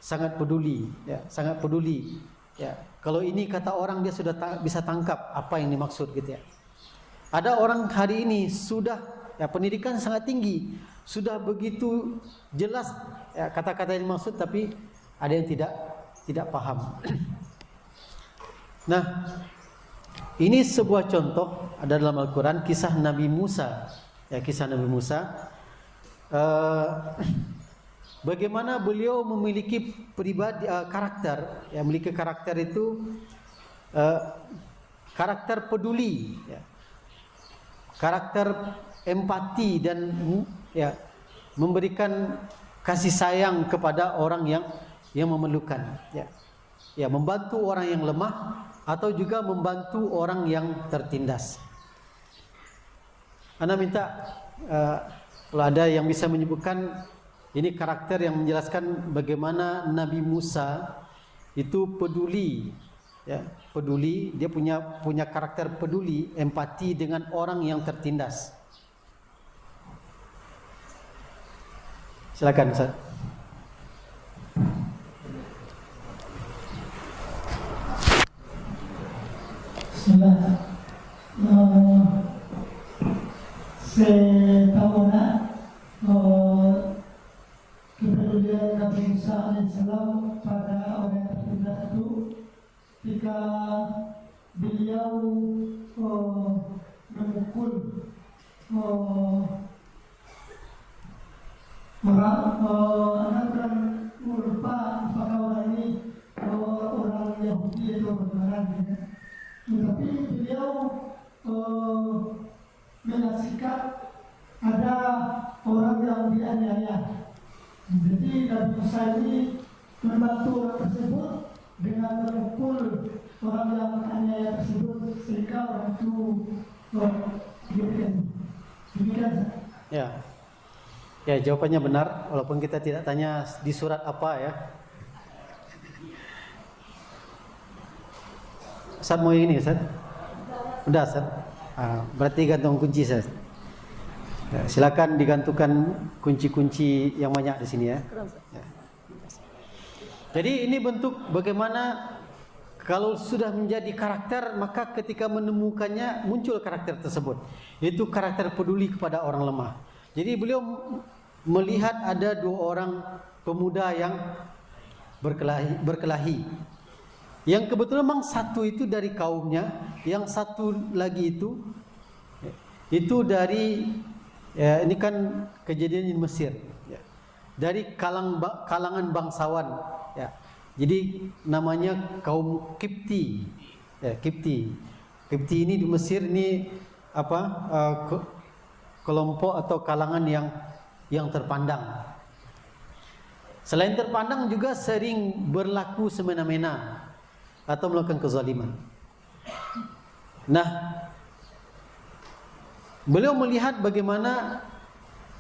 sangat peduli, ya, sangat peduli, ya. Kalau ini kata orang dia sudah bisa tangkap apa yang dimaksud gitu ya. Ada orang hari ini sudah ya pendidikan sangat tinggi, sudah begitu jelas ya, kata-kata yang dimaksud, tapi ada yang tidak paham. Nah, ini sebuah contoh ada dalam Al-Quran kisah Nabi Musa. Ya, kisah Nabi Musa. Bagaimana beliau memiliki karakter. Ya, memiliki karakter itu karakter peduli. Ya. Karakter empati dan ya memberikan kasih sayang kepada orang yang memerlukan. Ya. Ya, membantu orang yang lemah atau juga membantu orang yang tertindas. Anda minta kalau ada yang bisa menyebutkan ini karakter yang menjelaskan bagaimana Nabi Musa itu peduli, ya, peduli, dia punya karakter peduli, empati dengan orang yang tertindas. Silakan Ustaz. Setahunya kepedulian Nabi Musa alaihissalam pada orang yang tertindas itu ketika beliau memukul orang, anak lupa apakah orang ini orang Yahudi atau bagaimana, tetapi beliau menyaksikan ada orang yang dianiaya. Jadi Nabi Musa ini membantu orang tersebut dengan memukul orang yang menganiaya tersebut sehingga orang itu demikian. Ya. Ya, jawabannya benar walaupun kita tidak tanya di surat apa ya. Ustaz mau ini Ustaz? Udah Ustaz? Berarti gantung kunci Ustaz. Ya, silakan digantungkan kunci-kunci yang banyak di sini ya. Ya. Jadi ini bentuk bagaimana kalau sudah menjadi karakter, maka ketika menemukannya muncul karakter tersebut. Itu karakter peduli kepada orang lemah. Jadi beliau melihat ada dua orang pemuda yang berkelahi. Yang kebetulan memang satu itu dari kaumnya, yang satu lagi itu dari ya, ini kan kejadian di Mesir ya. Dari kalangan bangsawan ya. Jadi namanya kaum Kipti ya, Kipti ini di Mesir ini apa kelompok atau kalangan yang terpandang. Selain terpandang juga sering berlaku semena-mena atau melakukan kezaliman. Nah, beliau melihat bagaimana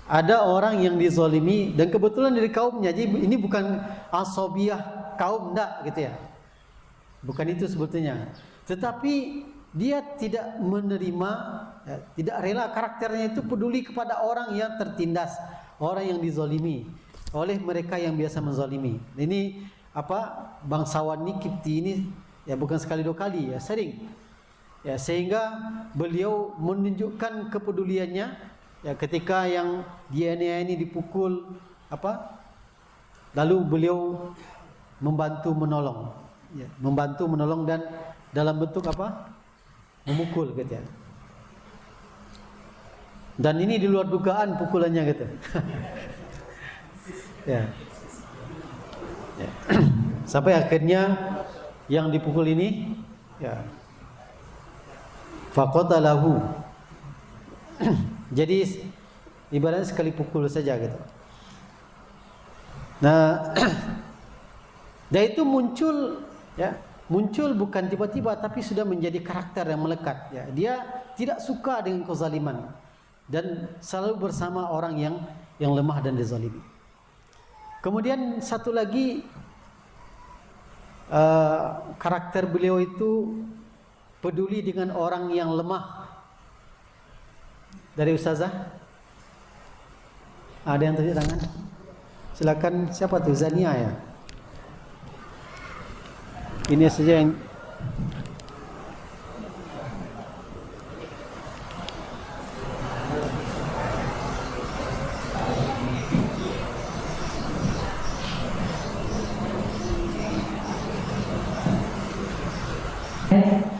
ada orang yang dizalimi dan kebetulan dari kaumnya. Jadi ini bukan asobiyah kaum, enggak gitu ya. Bukan itu sebetulnya. Tetapi dia tidak menerima, ya, tidak rela, karakternya itu peduli kepada orang yang tertindas, orang yang dizalimi oleh mereka yang biasa menzalimi. Ini apa, bangsawan ini, Kipti ini ya bukan sekali dua kali, ya sering. Ya, sehingga beliau menunjukkan kepeduliannya ya ketika yang dia ini dipukul apa, lalu beliau membantu menolong, ya, membantu menolong dan dalam bentuk apa, memukul gitu ya. Dan ini di luar dugaan pukulannya gitu. Ya. Ya. Sampai akhirnya yang dipukul ini ya faqatalahu. Jadi ibaratnya sekali pukul saja gitu. Nah, dan itu muncul ya, muncul bukan tiba-tiba tapi sudah menjadi karakter yang melekat ya. Dia tidak suka dengan kezaliman dan selalu bersama orang yang lemah dan dizalimi. Kemudian satu lagi karakter beliau itu peduli dengan orang yang lemah. Dari Ustazah ada yang tunjuk tangan? Silakan, siapa tuh? Zania ya? Ini saja yang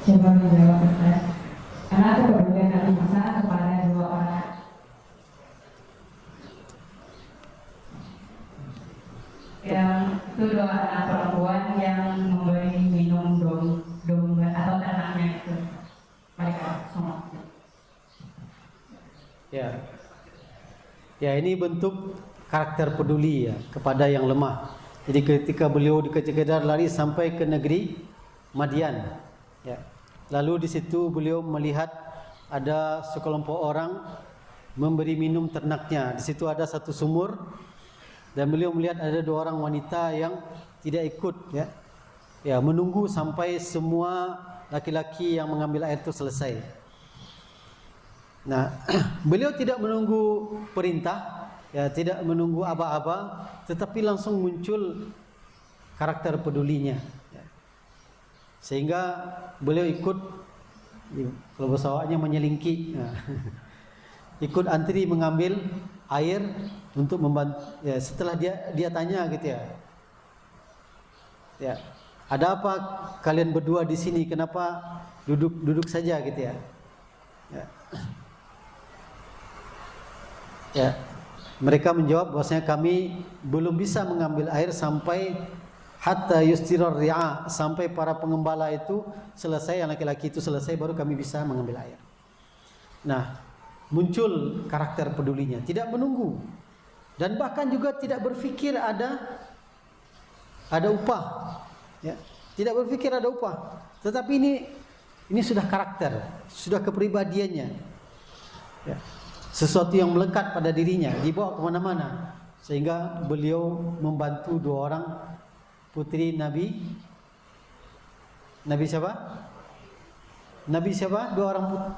coba menjawab Ustaz. Karena aku peduli kali bisa kepada dua orang. Yang itu dua anak perempuan yang memberi minum domba atau ternaknya itu. Mereka semua. ya. Ya, ini bentuk karakter peduli ya kepada yang lemah. Jadi ketika beliau dikejar-kejar lari sampai ke negeri Madian, ya. Lalu di situ beliau melihat ada sekelompok orang memberi minum ternaknya. Di situ ada satu sumur dan beliau melihat ada dua orang wanita yang tidak ikut ya. Ya, menunggu sampai semua laki-laki yang mengambil air itu selesai. Nah, beliau tidak menunggu perintah, ya, tidak menunggu aba-aba, tetapi langsung muncul karakter pedulinya. Sehingga beliau ikut, kalau bahasa awaknya menyelingki, ikut antri mengambil air untuk membantu. Ya, setelah dia tanya gitu ya, ya, ada apa kalian berdua di sini? Kenapa duduk saja gitu ya? Ya, ya. Mereka menjawab bahwasanya kami belum bisa mengambil air sampai hatta yustirar ri'a, sampai para pengembala itu selesai, yang laki-laki itu selesai, baru kami bisa mengambil air. Nah, muncul karakter pedulinya, tidak menunggu dan bahkan juga tidak berfikir ada upah, ya, tidak berfikir ada upah. Tetapi ini sudah karakter, sudah kepribadiannya, ya, sesuatu yang melekat pada dirinya, dibawa kemana-mana, sehingga beliau membantu dua orang putri Nabi siapa? Nabi siapa? Dua orang putri.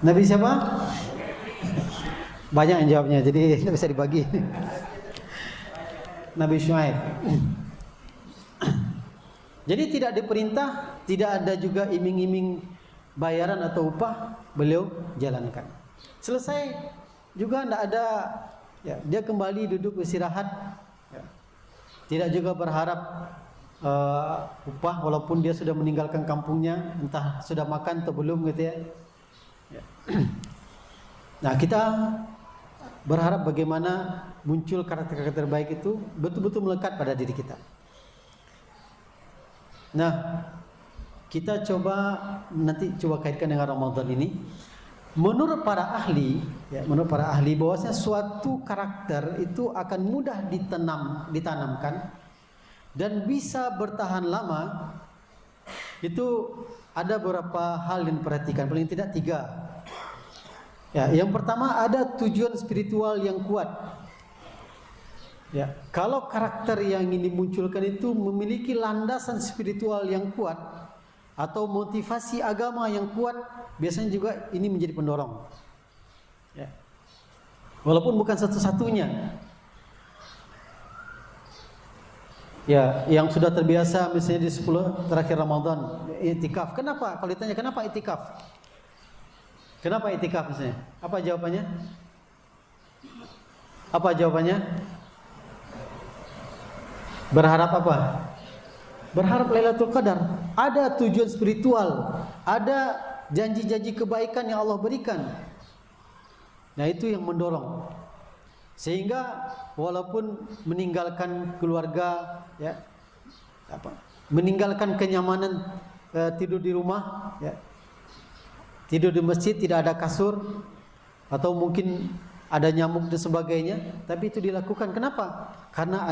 Nabi siapa? Banyak yang jawabnya, jadi tidak bisa dibagi. Nabi Syuaib. Jadi tidak diperintah, tidak ada juga iming-iming bayaran atau upah, beliau jalankan. Selesai juga tidak ada, ya, dia kembali duduk istirahat. Tidak juga berharap upah walaupun dia sudah meninggalkan kampungnya, entah sudah makan atau belum gitu ya. Ya. Nah, kita berharap bagaimana muncul karakter-karakter baik itu betul-betul melekat pada diri kita. Nah, kita nanti coba kaitkan dengan Ramadan ini. Menurut para ahli, ya, bahwasanya suatu karakter itu akan mudah ditanamkan dan bisa bertahan lama. Itu ada beberapa hal yang diperhatikan, paling tidak 3. Ya, yang pertama ada tujuan spiritual yang kuat. Ya, kalau karakter yang ingin dimunculkan itu memiliki landasan spiritual yang kuat atau motivasi agama yang kuat, biasanya juga ini menjadi pendorong. Ya. Walaupun bukan satu-satunya. Ya, yang sudah terbiasa misalnya di 10 terakhir Ramadan itikaf. Kenapa? Kalau ditanya kenapa itikaf? Kenapa itikaf misalnya? Apa jawabannya? Apa jawabannya? Berharap apa? Berharap Lailatul Qadar. Ada tujuan spiritual, ada janji-janji kebaikan yang Allah berikan. Nah, itu yang mendorong. Sehingga walaupun meninggalkan keluarga, ya, meninggalkan kenyamanan tidur di rumah, ya, tidur di masjid tidak ada kasur atau mungkin ada nyamuk dan sebagainya, tapi itu dilakukan. Kenapa? Karena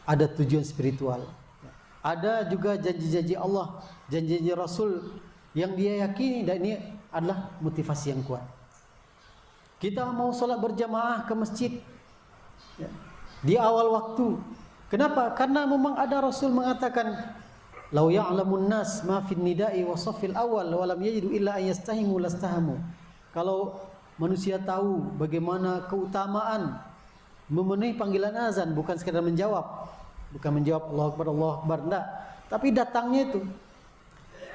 ada tujuan spiritual. Ada juga janji-janji Allah, janji-janji Rasul yang dia yakini, dan ini adalah motivasi yang kuat. Kita mau sholat berjamaah ke masjid, ya, di awal waktu. Kenapa? Karena memang ada Rasul mengatakan, "Lau ya'lamun nas ma fin nida'i wa shafil awal wa lam yajidu illa an yastahimu lastahamu." Kalau manusia tahu bagaimana keutamaan memenuhi panggilan azan, bukan sekedar menjawab, bukan menjawab Allahu Akbar, enggak, tapi datangnya itu.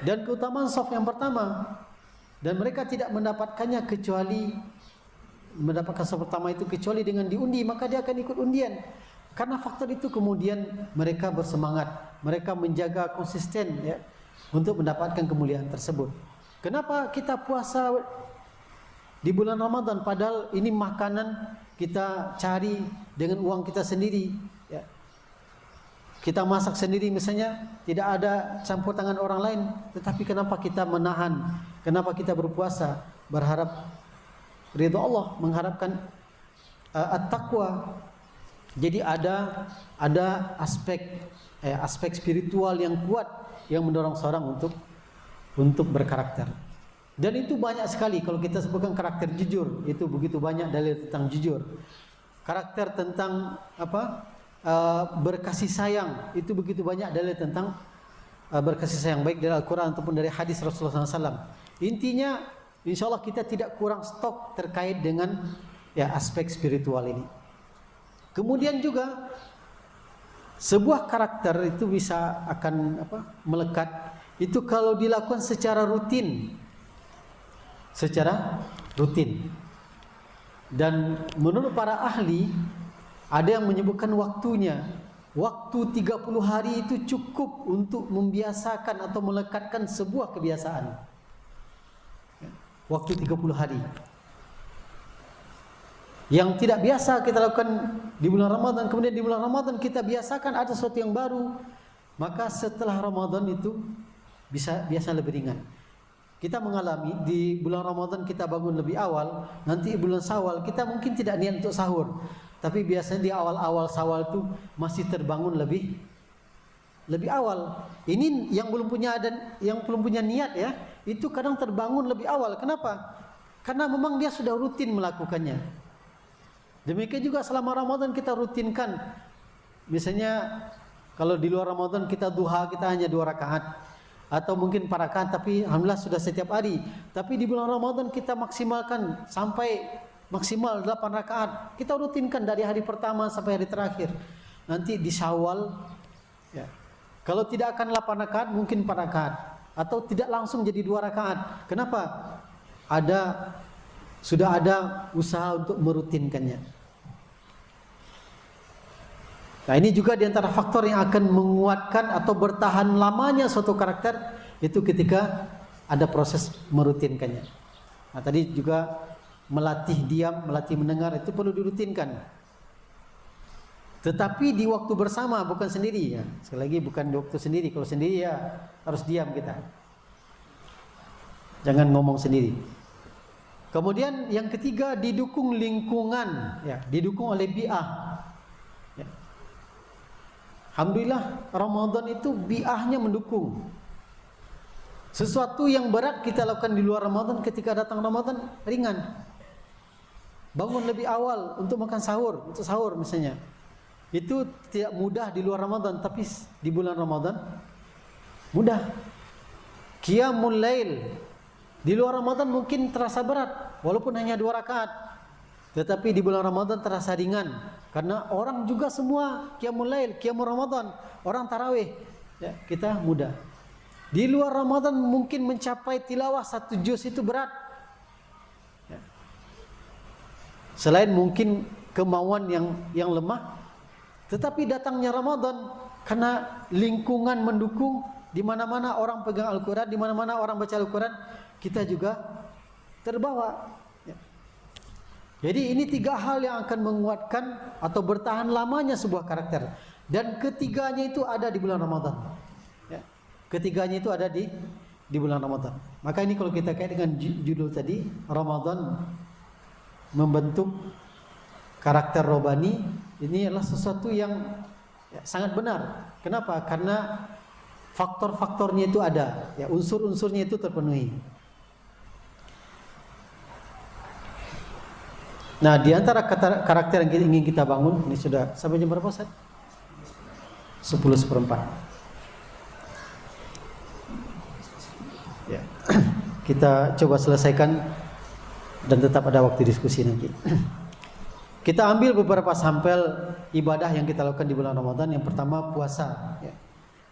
Dan keutamaan shaf yang pertama, dan mereka tidak mendapatkannya mendapatkan shaf pertama itu kecuali dengan diundi, maka dia akan ikut undian. Karena faktor itu kemudian mereka bersemangat, mereka menjaga konsisten, ya, untuk mendapatkan kemuliaan tersebut. Kenapa kita puasa di bulan Ramadan padahal ini makanan kita cari dengan uang kita sendiri, ya. Kita masak sendiri misalnya, tidak ada campur tangan orang lain, tetapi kenapa kita menahan? Kenapa kita berpuasa? Berharap ridha Allah, mengharapkan at-taqwa. Jadi ada aspek spiritual yang kuat yang mendorong seorang untuk berkarakter. Dan itu banyak sekali. Kalau kita sebutkan karakter jujur, itu begitu banyak dalil tentang jujur. Karakter tentang berkasih sayang, itu begitu banyak dalil tentang berkasih sayang, baik dari Al-Quran ataupun dari hadis Rasulullah SAW. Intinya, insya Allah kita tidak kurang stok terkait dengan, ya, aspek spiritual ini. Kemudian juga sebuah karakter itu bisa akan melekat itu kalau dilakukan secara rutin. Dan menurut para ahli ada yang menyebutkan waktunya. Waktu 30 hari itu cukup untuk membiasakan atau melekatkan sebuah kebiasaan. Waktu 30 hari. Yang tidak biasa kita lakukan di bulan Ramadan, kemudian di bulan Ramadan kita biasakan ada sesuatu yang baru, maka setelah Ramadan itu biasa lebih ringan. Kita mengalami di bulan Ramadan kita bangun lebih awal, nanti bulan Syawal kita mungkin tidak niat untuk sahur, tapi biasanya di awal-awal Syawal itu masih terbangun lebih awal. Ini yang belum punya niat, ya, itu kadang terbangun lebih awal. Kenapa? Karena memang dia sudah rutin melakukannya. Demikian juga selama Ramadan kita rutinkan. Misalnya kalau di luar Ramadan kita duha kita hanya 2 rakaat atau mungkin 4 rakaat, tapi alhamdulillah sudah setiap hari. Tapi di bulan Ramadan kita maksimalkan sampai maksimal 8 rakaat. Kita rutinkan dari hari pertama sampai hari terakhir. Nanti di Syawal, ya, kalau tidak akan 8 rakaat mungkin 4 rakaat atau tidak langsung jadi 2 rakaat. Kenapa? Sudah ada usaha untuk merutinkannya. Nah, ini juga diantara faktor yang akan menguatkan atau bertahan lamanya suatu karakter itu ketika ada proses merutinkannya. Nah, tadi juga melatih diam, melatih mendengar itu perlu dirutinkan. Tetapi di waktu bersama, bukan sendiri, ya. Sekali lagi bukan di waktu sendiri. Kalau sendiri ya harus diam kita. Jangan ngomong sendiri. Kemudian yang ketiga didukung lingkungan, ya, didukung oleh bi'ah. Ya. Alhamdulillah Ramadan itu bi'ahnya mendukung. Sesuatu yang berat kita lakukan di luar Ramadan, ketika datang Ramadan ringan. bangun lebih awal untuk makan sahur, untuk sahur misalnya. Itu tidak mudah di luar Ramadan, tapi di bulan Ramadan mudah. Qiyamul lail di luar Ramadan mungkin terasa berat, walaupun hanya 2 rakaat. Tetapi di bulan Ramadan terasa ringan, karena orang juga semua qiyamul lail, qiyamul Ramadan, orang tarawih. Ya, kita mudah. Di luar Ramadan mungkin mencapai tilawah 1 juz itu berat. Ya. Selain mungkin kemauan yang lemah, tetapi datangnya Ramadan karena lingkungan mendukung, di mana-mana orang pegang Al-Quran, di mana-mana orang baca Al-Quran, kita juga terbawa. Ya. Jadi ini 3 hal yang akan menguatkan atau bertahan lamanya sebuah karakter. Dan ketiganya itu ada di bulan Ramadan. Ya. Ketiganya itu ada di bulan Ramadan. Maka ini kalau kita kait dengan judul tadi, Ramadan membentuk karakter robani, ini adalah sesuatu yang sangat benar. Kenapa? Karena faktor-faktornya itu ada, ya, unsur-unsurnya itu terpenuhi. Nah, di antara karakter yang ingin kita bangun, ini sudah sampai jam berapa, Ustaz? 10:04. Ya. Kita coba selesaikan dan tetap ada waktu diskusi nanti. Kita ambil beberapa sampel ibadah yang kita lakukan di bulan Ramadan. Yang pertama puasa, ya,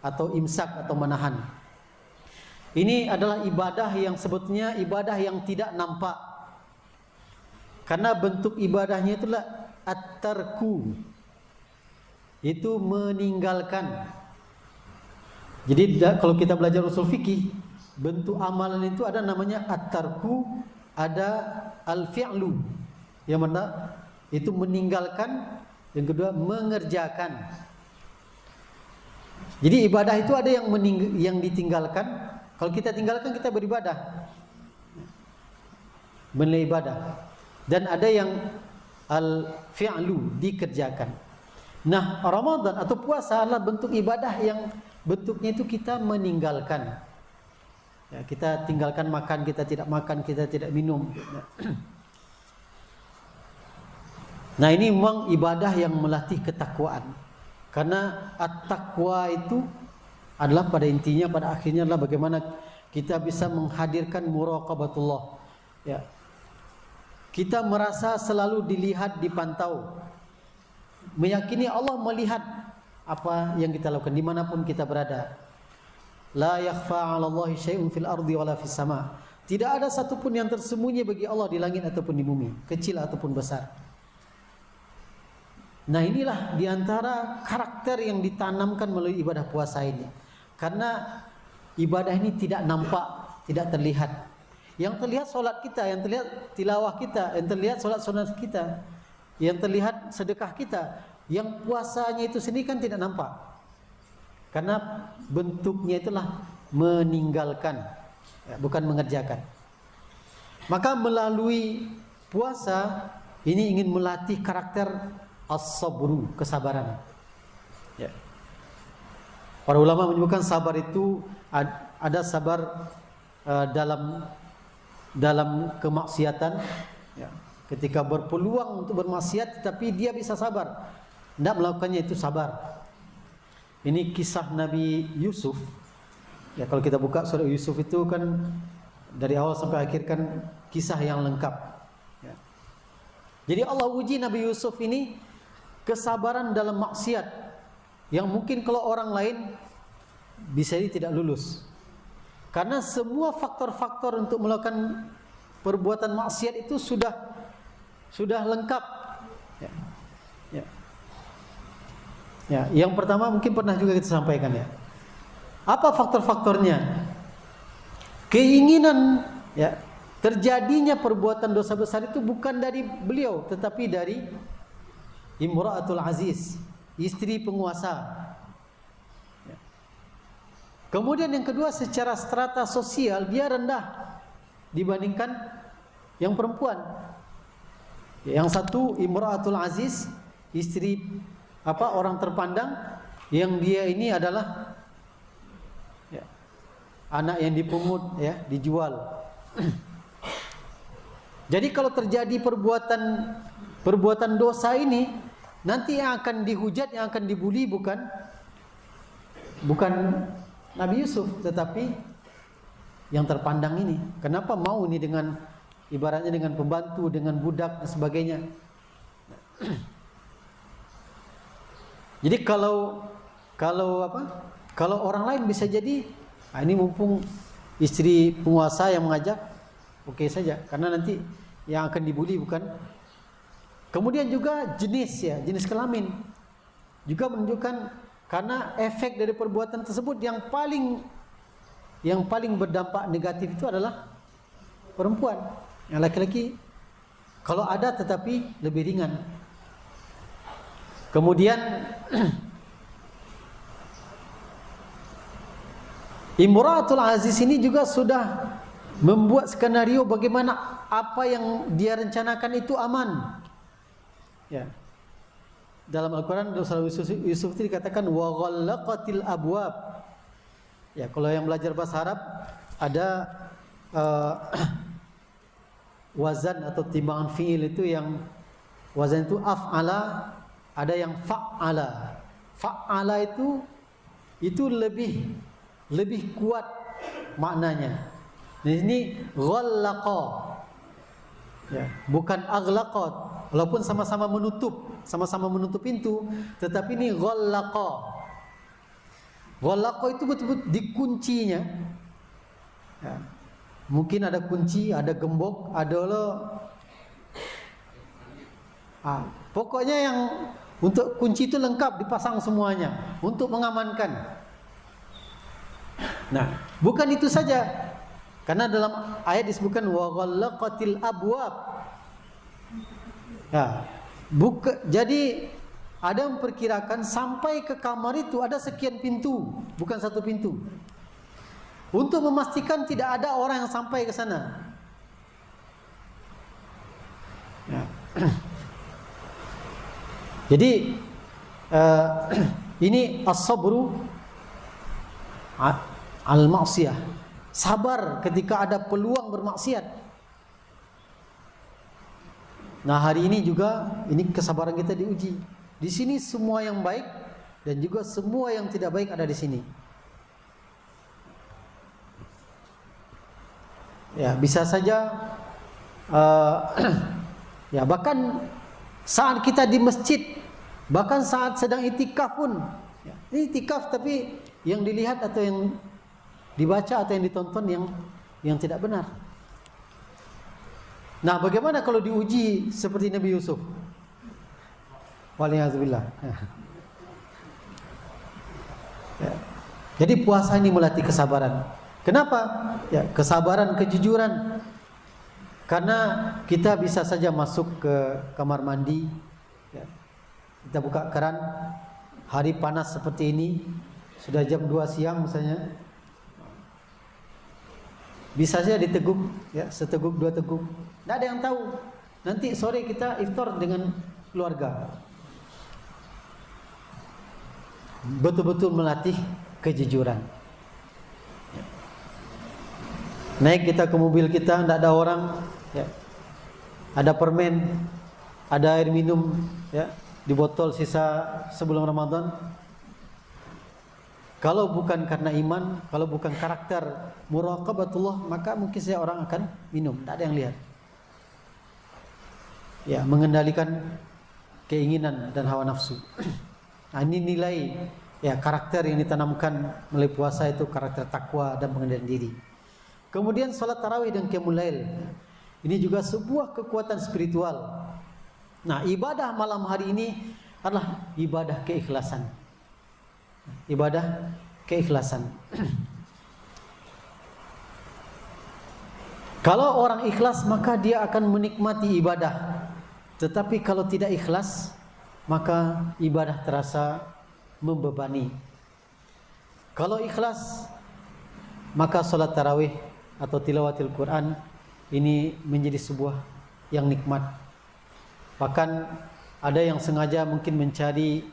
atau imsak atau menahan. Ini adalah ibadah yang sebetulnya ibadah yang tidak nampak, karena bentuk ibadahnya itulah at-tarku, itu meninggalkan. Jadi kalau kita belajar usul fikih, bentuk amalan itu ada namanya at-tarku, ada al-fi'lu, yang mana itu meninggalkan, yang kedua mengerjakan. Jadi ibadah itu ada yang ditinggalkan. Kalau kita tinggalkan, kita beribadah, menilai ibadah. Dan ada yang al-fi'lu, dikerjakan. Nah, Ramadan atau puasa adalah bentuk ibadah yang bentuknya itu kita meninggalkan. Ya, kita tinggalkan makan, kita tidak makan, kita tidak minum. Nah, ini memang ibadah yang melatih ketakwaan. Karena at-taqwa itu adalah pada intinya, pada akhirnya adalah bagaimana kita bisa menghadirkan muraqabatullah. Ya. Kita merasa selalu dilihat, dipantau. Meyakini Allah melihat apa yang kita lakukan dimanapun kita berada. La yakhfa 'alallahi syai'un fil ardi wala fis sama. Tidak ada satupun yang tersembunyi bagi Allah di langit ataupun di bumi, kecil ataupun besar. Nah, inilah diantara karakter yang ditanamkan melalui ibadah puasa ini. Karena ibadah ini tidak nampak, tidak terlihat. Yang terlihat solat kita, yang terlihat tilawah kita, yang terlihat solat sunat kita, yang terlihat sedekah kita. Yang puasanya itu sendiri kan tidak nampak, karena bentuknya itulah meninggalkan, ya, bukan mengerjakan. Maka melalui puasa ini ingin melatih karakter as-sabru, kesabaran. Ya. Para ulama menyebutkan sabar itu ada sabar dalam kemaksiatan, ya. Ketika berpeluang untuk bermaksiat tetapi dia bisa sabar, tidak melakukannya, itu sabar. Ini kisah Nabi Yusuf. Ya, kalau kita buka surah Yusuf itu kan dari awal sampai akhir kan kisah yang lengkap. Ya. Jadi Allah uji Nabi Yusuf ini kesabaran dalam maksiat yang mungkin kalau orang lain bisa jadi tidak lulus. Karena semua faktor-faktor untuk melakukan perbuatan maksiat itu sudah lengkap. Ya. Ya. Ya, yang pertama mungkin pernah juga kita sampaikan, ya. Apa faktor-faktornya? Keinginan, ya, terjadinya perbuatan dosa besar itu bukan dari beliau, tetapi dari Imra'atul Aziz, istri penguasa. Ya. Kemudian yang kedua, secara strata sosial dia rendah dibandingkan yang perempuan. Yang satu Imra'atul Aziz, istri orang terpandang, yang dia ini adalah, ya, anak yang dipungut, ya, dijual. Jadi kalau terjadi perbuatan dosa ini, nanti yang akan dihujat, yang akan dibuli bukan Nabi Yusuf, tetapi yang terpandang ini. Kenapa mau ini dengan ibaratnya dengan pembantu, dengan budak dan sebagainya. Jadi kalau orang lain bisa jadi, ini mumpung istri penguasa yang mengajak, oke saja, karena nanti yang akan dibuli bukan. Kemudian juga jenis kelamin juga menunjukkan, karena efek dari perbuatan tersebut yang paling berdampak negatif itu adalah perempuan. Yang laki-laki kalau ada tetapi lebih ringan. Kemudian Imratul Aziz ini juga sudah membuat skenario bagaimana apa yang dia rencanakan itu aman. Ya. Dalam Al-Quran, dalam surah Yusuf itu dikatakan wa ghallaqatil abwab. Ya, kalau yang belajar bahasa Arab ada wazan atau timbangan fiil itu yang wazan itu af'ala, ada yang fa'ala. Fa'ala itu lebih kuat maknanya. Di sini ghallaqa. Ya, bukan aghlaqat. Walaupun sama-sama menutup pintu, tetapi ini ghallaqa. Ghallaqa itu betul-betul dikuncinya. Ya. Mungkin ada kunci, ada gembok, pokoknya yang untuk kunci itu lengkap dipasang semuanya untuk mengamankan. Nah, bukan itu saja. Karena dalam ayat disebutkan wa ghallaqatil abwab. Ya, jadi ada yang memperkirakan sampai ke kamar itu ada sekian pintu, bukan satu pintu. Untuk memastikan tidak ada orang yang sampai ke sana. Ya. Jadi ini as-sabru al-ma'siyah. Sabar ketika ada peluang bermaksiat. Nah, hari ini juga ini kesabaran kita diuji. Di sini semua yang baik dan juga semua yang tidak baik ada di sini. Ya, bisa saja ya, bahkan saat kita di masjid, bahkan saat sedang itikaf pun, ya, ini itikaf tapi yang dilihat atau yang dibaca atau yang ditonton yang tidak benar. Nah, bagaimana kalau diuji seperti Nabi Yusuf? Waliyahzubillah. Ya. Jadi puasa ini melatih kesabaran. Kenapa? Ya, kesabaran, kejujuran. Karena kita bisa saja masuk ke kamar mandi, ya, kita buka keran, hari panas seperti ini, sudah jam 2 siang misalnya, bisa saja diteguk, ya, seteguk, 2 teguk. Tidak ada yang tahu. Nanti sore kita iftar dengan keluarga. Betul-betul melatih kejujuran. Naik kita ke mobil kita, tidak ada orang, ya. Ada permen, ada air minum, ya, di botol sisa sebelum Ramadan. Kalau bukan karena iman, kalau bukan karakter muraqabatullah, maka mungkin saja orang akan minum, tidak ada yang lihat. Ya, mengendalikan keinginan dan hawa nafsu. Nah, ini nilai, ya, karakter yang ditanamkan melalui puasa itu karakter takwa dan pengendalian diri. Kemudian salat tarawih dan qiyamul lail. Ini juga sebuah kekuatan spiritual. Nah, ibadah malam hari ini adalah ibadah keikhlasan. Ibadah keikhlasan. Kalau orang ikhlas maka dia akan menikmati ibadah. Tetapi kalau tidak ikhlas maka ibadah terasa membebani. Kalau ikhlas maka salat tarawih atau tilawatil Quran ini menjadi sebuah yang nikmat. Bahkan ada yang sengaja mungkin mencari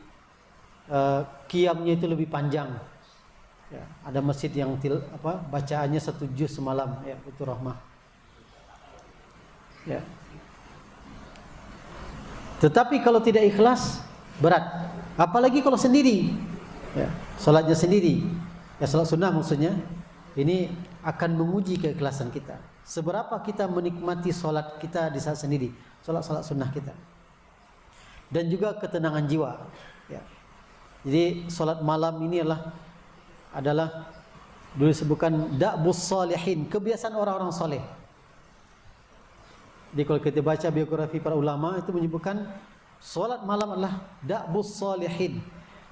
qiyamnya itu lebih panjang. Ya, ada masjid yang bacaannya 1 juz semalam, ya, itu rahmah. Ya. Tetapi kalau tidak ikhlas berat. Apalagi kalau sendiri. Ya, salatnya sendiri. Ya, salat sunnah maksudnya. Ini akan menguji keikhlasan kita. Seberapa kita menikmati salat kita di saat sendiri, salat sunnah kita. Dan juga ketenangan jiwa. Ya. Jadi salat malam ini adalah dulu disebutkan da'bus salihin, kebiasaan orang-orang soleh. Jadi kalau kita baca biografi para ulama itu menyebutkan salat malam adalah da'bus salihin,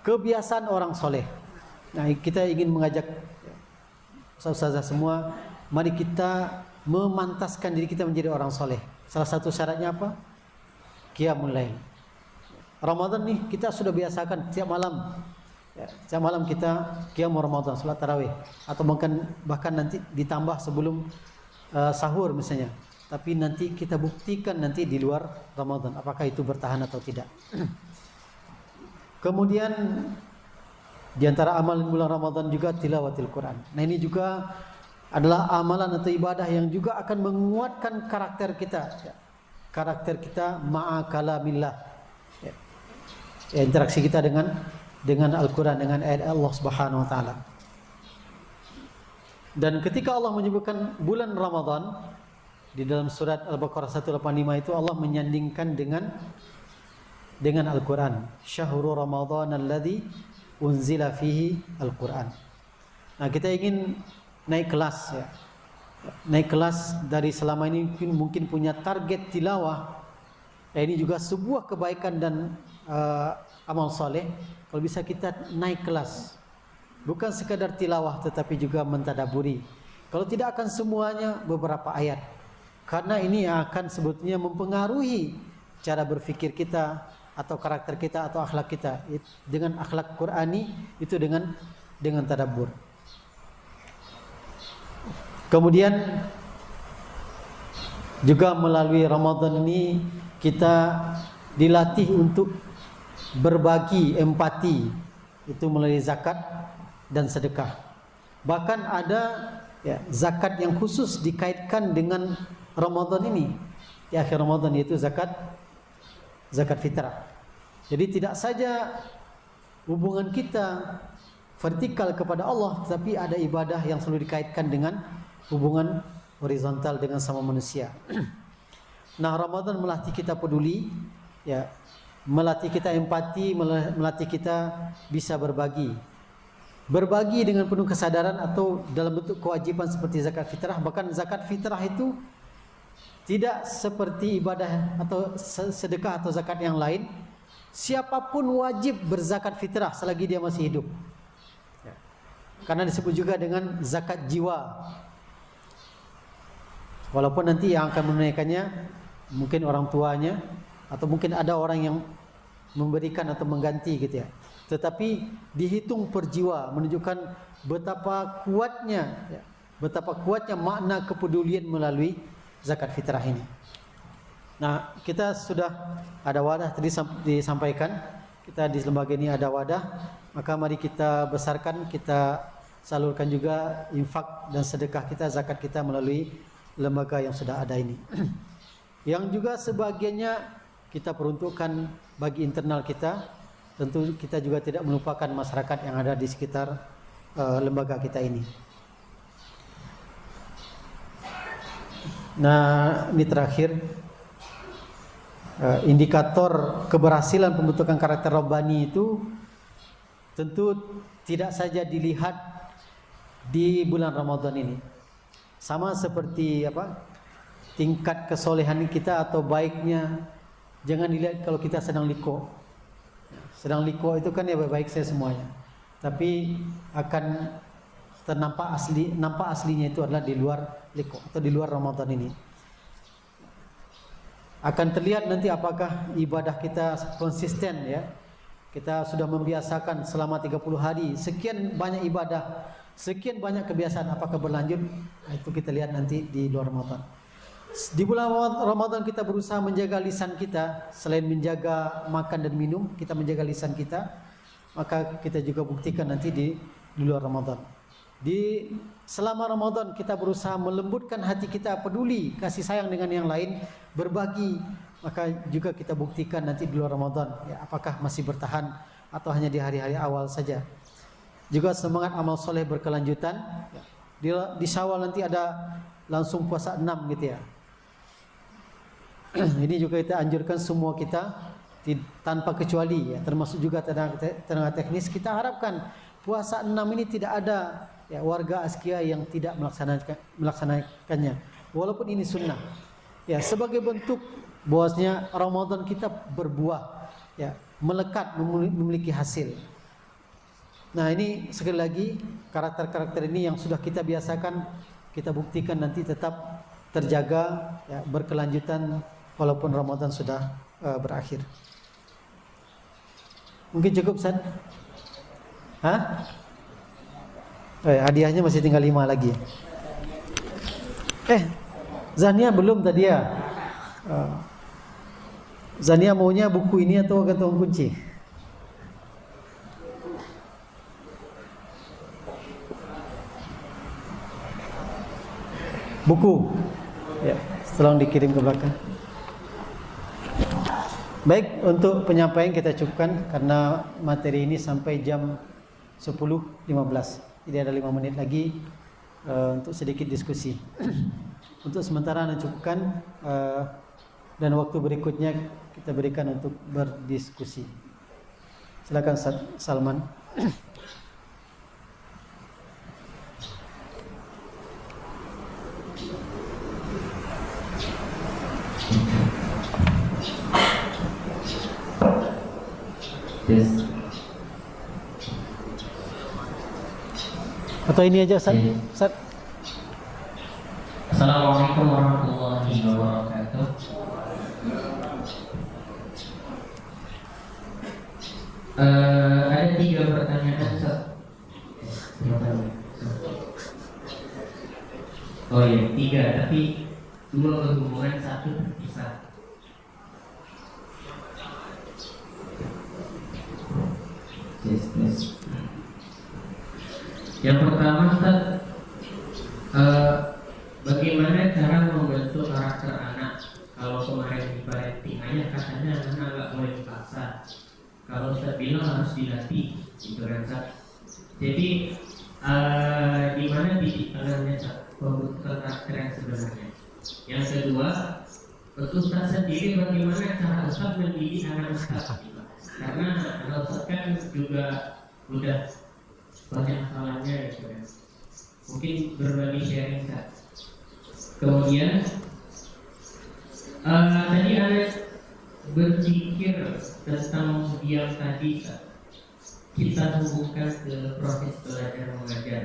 kebiasaan orang soleh. Nah, kita ingin mengajak ustazah semua, mari kita memantaskan diri kita menjadi orang soleh. Salah satu syaratnya apa? Qiyamul lail. Ramadan nih kita sudah biasakan tiap malam. Ya, tiap malam kita qiyam Ramadan, salat tarawih, atau bahkan nanti ditambah sebelum sahur misalnya. Tapi nanti kita buktikan nanti di luar Ramadan apakah itu bertahan atau tidak. Kemudian di antara amalan bulan Ramadan juga tilawatil Quran. Nah, ini juga adalah amalan atau ibadah yang juga akan menguatkan karakter kita. Ya. Karakter kita ma'a kalamillah. Ya, interaksi kita dengan Al-Quran, dengan ayat Allah Subhanahu wa taala. Dan ketika Allah menyebutkan bulan Ramadan di dalam surat Al-Baqarah 185 itu Allah menyandingkan dengan Al-Quran. Syahrul Ramadan alladzi unzila fihi Al-Quran. Nah, kita ingin naik kelas ya. Naik kelas dari selama ini mungkin punya target tilawah. Nah, ini juga sebuah kebaikan dan amal soleh. Kalau bisa kita naik kelas, bukan sekadar tilawah tetapi juga mentadaburi. Kalau tidak akan semuanya beberapa ayat, karena ini akan sebetulnya mempengaruhi cara berfikir kita atau karakter kita atau akhlak kita. Dengan akhlak Qurani itu dengan tadabbur. Kemudian juga melalui Ramadan ini kita dilatih untuk berbagi, empati, itu melalui zakat dan sedekah. Bahkan ada ya, zakat yang khusus dikaitkan dengan Ramadan ini di akhir Ramadan, yaitu zakat fitrah. Jadi tidak saja hubungan kita vertikal kepada Allah, tetapi ada ibadah yang selalu dikaitkan dengan hubungan horizontal dengan sama manusia. Nah, Ramadan melatih kita peduli, ya, melatih kita empati, melatih kita bisa berbagi dengan penuh kesadaran atau dalam bentuk kewajiban seperti zakat fitrah. Bahkan zakat fitrah itu tidak seperti ibadah atau sedekah atau zakat yang lain. Siapapun wajib berzakat fitrah selagi dia masih hidup ya. Karena disebut juga dengan zakat jiwa. Walaupun nanti yang akan menunaikannya mungkin orang tuanya, atau mungkin ada orang yang memberikan atau mengganti gitu ya. Tetapi dihitung per jiwa, menunjukkan betapa kuatnya makna kepedulian melalui zakat fitrah ini. Nah, kita sudah ada wadah tadi disampaikan, kita di lembaga ini ada wadah, maka mari kita besarkan, kita salurkan juga infak dan sedekah kita, zakat kita melalui lembaga yang sudah ada ini. Yang juga sebagiannya kita peruntukkan bagi internal kita. Tentu kita juga tidak melupakan masyarakat yang ada di sekitar lembaga kita ini. Nah, ini terakhir, indikator keberhasilan pembentukan karakter Rabbani itu tentu tidak saja dilihat di bulan Ramadan ini. Sama seperti tingkat kesolehan kita atau baiknya, jangan dilihat kalau kita sedang liko. Sedang liko itu kan ya baik saya semuanya. Tapi akan nampak aslinya itu adalah di luar liko atau di luar Ramadan ini. Akan terlihat nanti apakah ibadah kita konsisten ya. Kita sudah membiasakan selama 30 hari sekian banyak ibadah, sekian banyak kebiasaan, apakah berlanjut? Nah, itu kita lihat nanti di luar Ramadan. Di bulan Ramadan kita berusaha menjaga lisan kita. Selain menjaga makan dan minum, kita menjaga lisan kita. Maka kita juga buktikan nanti di luar Ramadan. Di selama Ramadan kita berusaha melembutkan hati kita, peduli, kasih sayang dengan yang lain, berbagi, maka juga kita buktikan nanti di luar Ramadan ya, apakah masih bertahan atau hanya di hari-hari awal saja. Juga semangat amal soleh berkelanjutan ya. Di Syawal nanti ada langsung puasa 6 gitu ya. Ini juga kita anjurkan semua kita tanpa kecuali ya, termasuk juga tenaga teknis. Kita harapkan puasa 6 ini tidak ada ya, warga Askia yang tidak melaksanakannya, walaupun ini sunnah ya, sebagai bentuk bahwasanya Ramadan kita berbuah ya, melekat, memiliki hasil. Nah ini sekali lagi karakter-karakter ini yang sudah kita biasakan, kita buktikan nanti tetap terjaga ya, berkelanjutan walaupun Ramadan sudah berakhir. Mungkin cukup, San? Hah? Hadiahnya masih tinggal 5 lagi. Zania belum tadi ya? Zania maunya buku ini atau gantung kunci? Buku. Ya, tolong dikirim ke belakang. Baik, untuk penyampaian kita cukupkan karena materi ini sampai jam 10.15. Jadi ada 5 menit lagi untuk sedikit diskusi. Untuk sementara Anda cukupkan dan waktu berikutnya kita berikan untuk berdiskusi. Silakan Salman. Yes. Atau ini aja, Ustaz? Ustaz. Assalamualaikum warahmatullahi wabarakatuh. Ada 3 pertanyaan, Ustaz. Oh iya, 3, tapi 2 berhubungan, 1 terpisah. Yes. Yang pertama, Ustaz, bagaimana cara membentuk karakter anak? Kalau kemarin di parenting ayah katanya anak nggak boleh dipaksa. Kalau Ustaz bilang harus dilatih, gitu kan, Ustaz. Jadi di mana titik tengahnya, Ustaz, pembentukan karakter yang sebenarnya? Yang kedua, Ustaz sendiri bagaimana cara Ustaz mendidik anak Ustaz? Karena anak Ustaz kan juga udah banyak salahnya gitu kan. Mungkin berbagi sharing, Ustaz. Kemudian tadi ada berpikir tentang diam tadi, kita hubungkan ke proses belajar mengajar.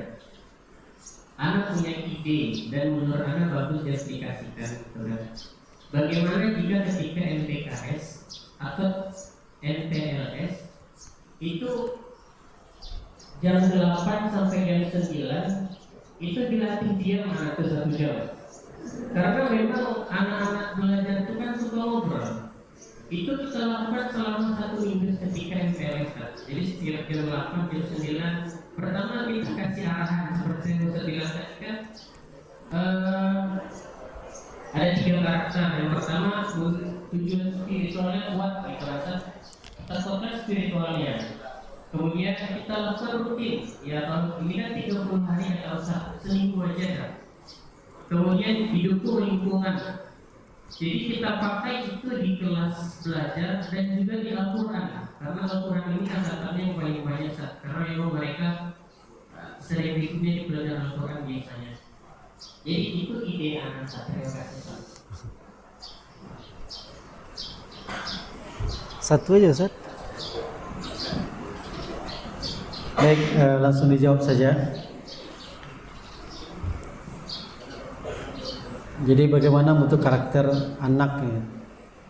Anak punya ide dan menurut anak bagus diaplikasikan. Bagaimana jika ketika MTKS atau NTLS itu jam 8 sampai jam 9 itu dilatih diam anak itu 1 jam. Karena memang anak-anak belajar itu kan suka ngobrol. Itu kita lakukan selama 1 minggu ketika MTLS. Jadi setiap jam 8, jam 9 pertama kita kasih arahan seperti yang Ustaz bilang tadi kan. Ada 3 karakter. Yang pertama tujuan spiritualnya kuat, kita rasa tetapkan spiritualnya. Kemudian kita lakukan rutin, ya kalau ini kan 30 hari atau seminggu aja kan. Kemudian didukung lingkungan. Jadi kita pakai itu di kelas belajar dan juga di Al-Quran. Karena Al-Quran ini kan datanya yang paling banyak, karena memang mereka sering berikutnya di belajar Al-Quran biasanya. Jadi itu ide anak saya. Terima kasih. Satu aja, Ustaz. Baik, langsung dijawab saja. Jadi bagaimana bentuk karakter anak ya.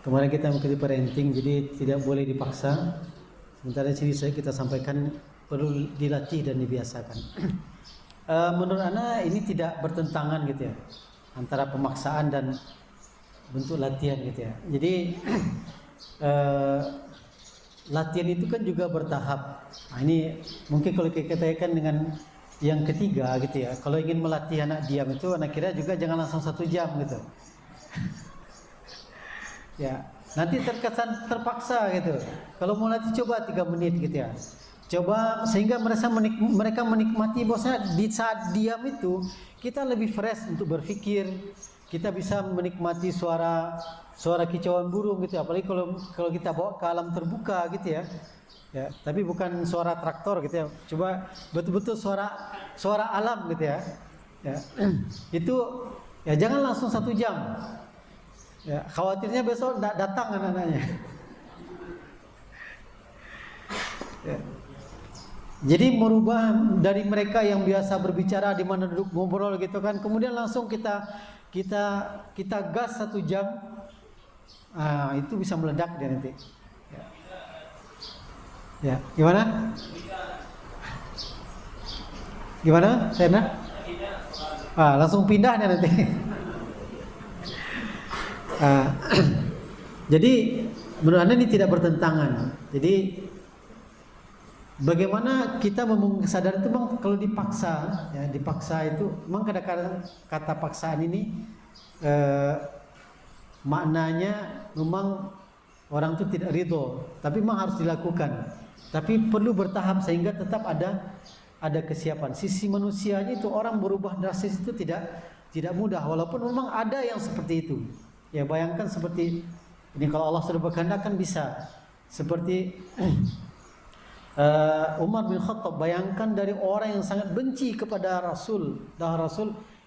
Kemarin kita mengikuti parenting, jadi tidak boleh dipaksa. Sementara di sini kita sampaikan perlu dilatih dan dibiasakan. Menurut Ana ini tidak bertentangan gitu ya, antara pemaksaan dan bentuk latihan gitu ya. Jadi latihan itu kan juga bertahap. Nah, ini mungkin kalau kita kaitkan dengan yang ketiga gitu ya, kalau ingin melatih anak diam itu, anak kira juga jangan langsung 1 jam gitu. Ya, nanti terkesan terpaksa gitu. Kalau mau latih coba 3 menit gitu ya. Coba sehingga mereka menikmati bahwa di saat diam itu kita lebih fresh untuk berpikir. Kita bisa menikmati suara kicauan burung gitu ya. Apalagi kalau kita bawa ke alam terbuka gitu ya. Ya, tapi bukan suara traktor gitu ya. Coba betul-betul suara alam gitu ya. Ya. Itu ya jangan langsung 1 jam. Ya, khawatirnya besok tidak datang anak-anaknya. Ya. Jadi merubah dari mereka yang biasa berbicara di mana duduk ngobrol gitu kan, kemudian langsung kita gas 1 jam, itu bisa meledak dia nanti. Ya, gimana? Gimana, Sena? Langsung pindah dia nanti. Jadi menurut Anda ini tidak bertentangan. Jadi bagaimana kita membangun kesadaran itu, bang, kalau dipaksa itu, memang kadang-kadang kata paksaan ini maknanya memang orang itu tidak ridho, tapi memang harus dilakukan. Tapi perlu bertahap sehingga tetap ada kesiapan. Sisi manusianya itu orang berubah drastis itu tidak mudah, walaupun memang ada yang seperti itu. Ya bayangkan seperti ini, kalau Allah sudah berkehendak kan bisa. Seperti Umar bin Khattab, bayangkan dari orang yang sangat benci kepada Rasul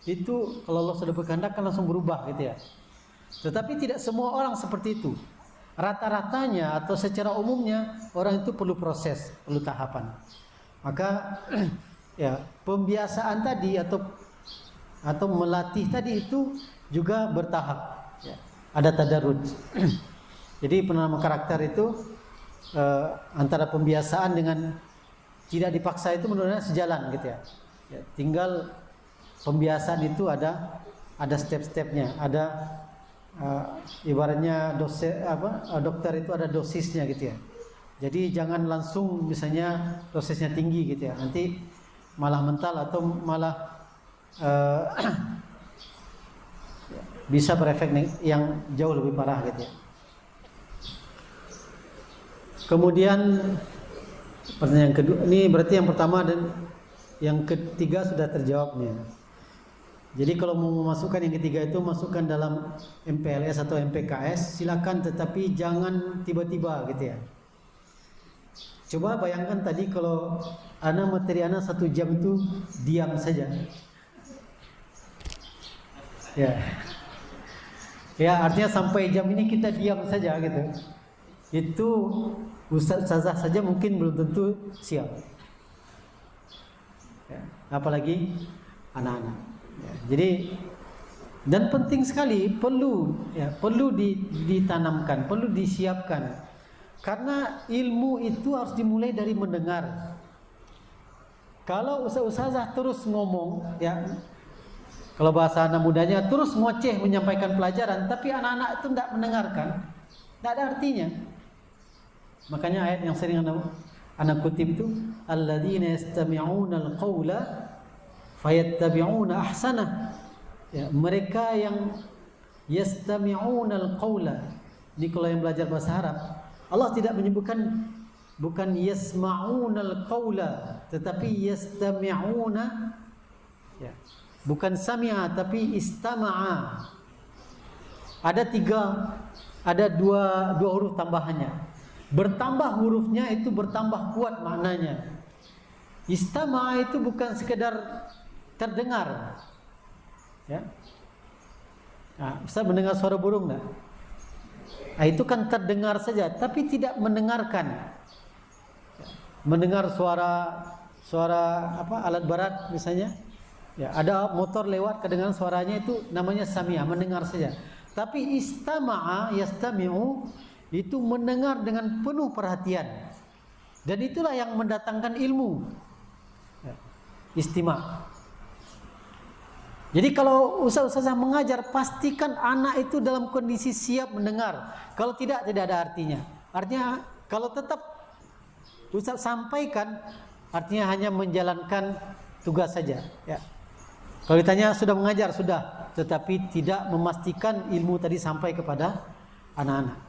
itu, kalau Allah sudah berkehendak kan langsung berubah gitu ya. Tetapi tidak semua orang seperti itu. Rata-ratanya atau secara umumnya orang itu perlu proses, perlu tahapan. Maka ya pembiasaan tadi atau melatih tadi itu juga bertahap. Ya. Ada tadarruj. Jadi penanaman karakter itu antara pembiasaan dengan tidak dipaksa itu menurutnya sejalan gitu ya. Ya, tinggal pembiasaan itu ada step-stepnya, ada ibaratnya dokter itu ada dosisnya gitu ya. Jadi jangan langsung misalnya dosisnya tinggi gitu ya, nanti malah mental atau malah bisa berefek yang jauh lebih parah gitu ya. Kemudian pertanyaan kedua, ini berarti yang pertama dan yang ketiga sudah terjawabnya. Jadi kalau mau memasukkan yang ketiga itu masukkan dalam MPLS atau MPKS silakan, tetapi jangan tiba-tiba gitu ya. Coba bayangkan tadi kalau materi 1 jam itu diam saja. Ya artinya sampai jam ini kita diam saja gitu. Itu ustazah saja mungkin belum tentu siap. Ya, apalagi anak-anak. Ya, jadi dan penting sekali perlu ditanamkan, perlu disiapkan, karena ilmu itu harus dimulai dari mendengar. Kalau ustazah terus ngomong, ya kalau bahasa anak mudanya terus ngoceh menyampaikan pelajaran, tapi anak-anak itu tidak mendengarkan, tidak ada artinya. Makanya ayat yang sering anak kutip itu, alladzina yastami'una al-qawla fayattabi'una ahsanah. Ya, mereka yang yastami'una al-qawla. Ini kalau yang belajar bahasa Arab, Allah tidak menyebutkan bukan yasma'una al-qawla, tetapi yastami'una. Ya, bukan sami'a tapi istama'a. Ada dua huruf tambahannya. Bertambah hurufnya itu bertambah kuat maknanya. Istama'a itu bukan sekedar terdengar. Ya. Nah, bisa mendengar suara burung enggak? Nah, itu kan terdengar saja, tapi tidak mendengarkan. Mendengar suara alat berat misalnya. Ya, ada motor lewat kedengaran suaranya, itu namanya sami'a, mendengar saja. Tapi istama'a yastami'u itu mendengar dengan penuh perhatian. Dan itulah yang mendatangkan ilmu. Ya, istima'. Jadi kalau ustaz-ustazah mengajar, pastikan anak itu dalam kondisi siap mendengar. Kalau tidak ada artinya. Artinya kalau tetap ustaz sampaikan, artinya hanya menjalankan tugas saja. Ya. Kalau ditanya sudah mengajar, sudah, tetapi tidak memastikan ilmu tadi sampai kepada anak-anak.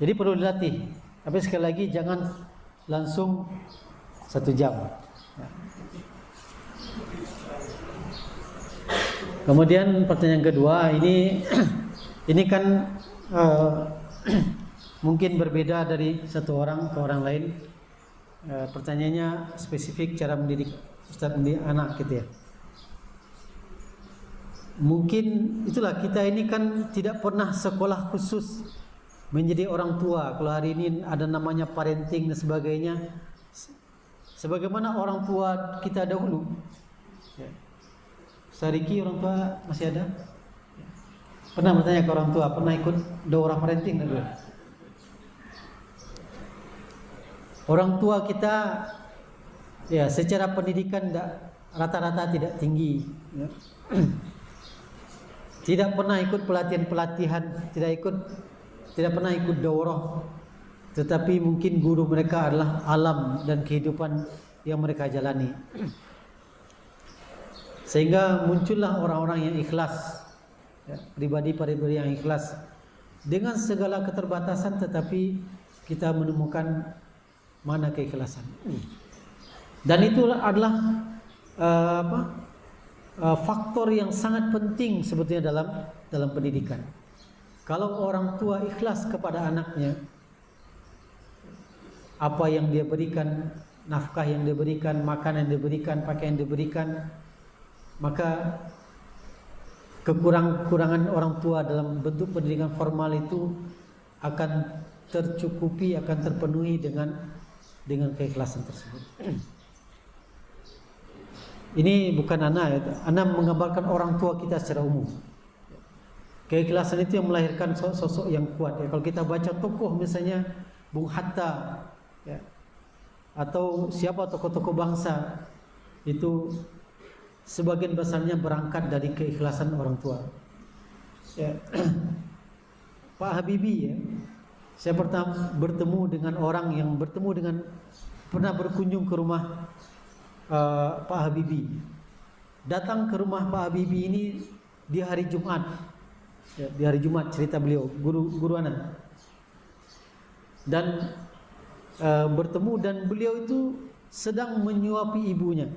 Jadi perlu dilatih. Tapi sekali lagi jangan langsung 1 jam. Ya. Kemudian pertanyaan kedua, ini kan mungkin berbeda dari satu orang ke orang lain. Pertanyaannya spesifik cara mendidik Ustaz mendidik anak gitu ya. Mungkin itulah, kita ini kan tidak pernah sekolah khusus menjadi orang tua. Kalau hari ini ada namanya parenting dan sebagainya, sebagaimana orang tua kita dahulu. Ya. Sariki orang tua masih ada? Pernah bertanya ke orang tua, pernah ikut daurah parenting dulu? Orang tua kita ya secara pendidikan rata-rata tidak tinggi. Ya. Tidak pernah ikut pelatihan-pelatihan, tidak pernah ikut daurah. Tetapi mungkin guru mereka adalah alam dan kehidupan yang mereka jalani. Sehingga muncullah orang-orang yang ikhlas, ya, pribadi-pribadi yang ikhlas dengan segala keterbatasan, tetapi kita menemukan mana keikhlasan. Dan itu adalah faktor yang sangat penting sebetulnya dalam pendidikan. Kalau orang tua ikhlas kepada anaknya, apa yang dia berikan, nafkah yang dia berikan, makanan yang dia berikan, pakaian yang dia berikan, maka kekurangan orang tua dalam bentuk pendidikan formal itu akan tercukupi, akan terpenuhi dengan keikhlasan tersebut. Ini bukan Ana menggambarkan orang tua kita secara umum. Keikhlasan itu yang melahirkan sosok yang kuat. Ya. Kalau kita baca tokoh misalnya Bung Hatta, ya, atau siapa tokoh-tokoh bangsa, itu sebagian besarnya berangkat dari keikhlasan orang tua. Ya. Pak Habibie, ya, saya pernah bertemu dengan orang yang pernah berkunjung ke rumah Pak Habibie. Datang ke rumah Pak Habibie ini di hari Jumat. Ya, di hari Jumat cerita beliau, guru Ana. Dan bertemu, dan beliau itu sedang menyuapi ibunya.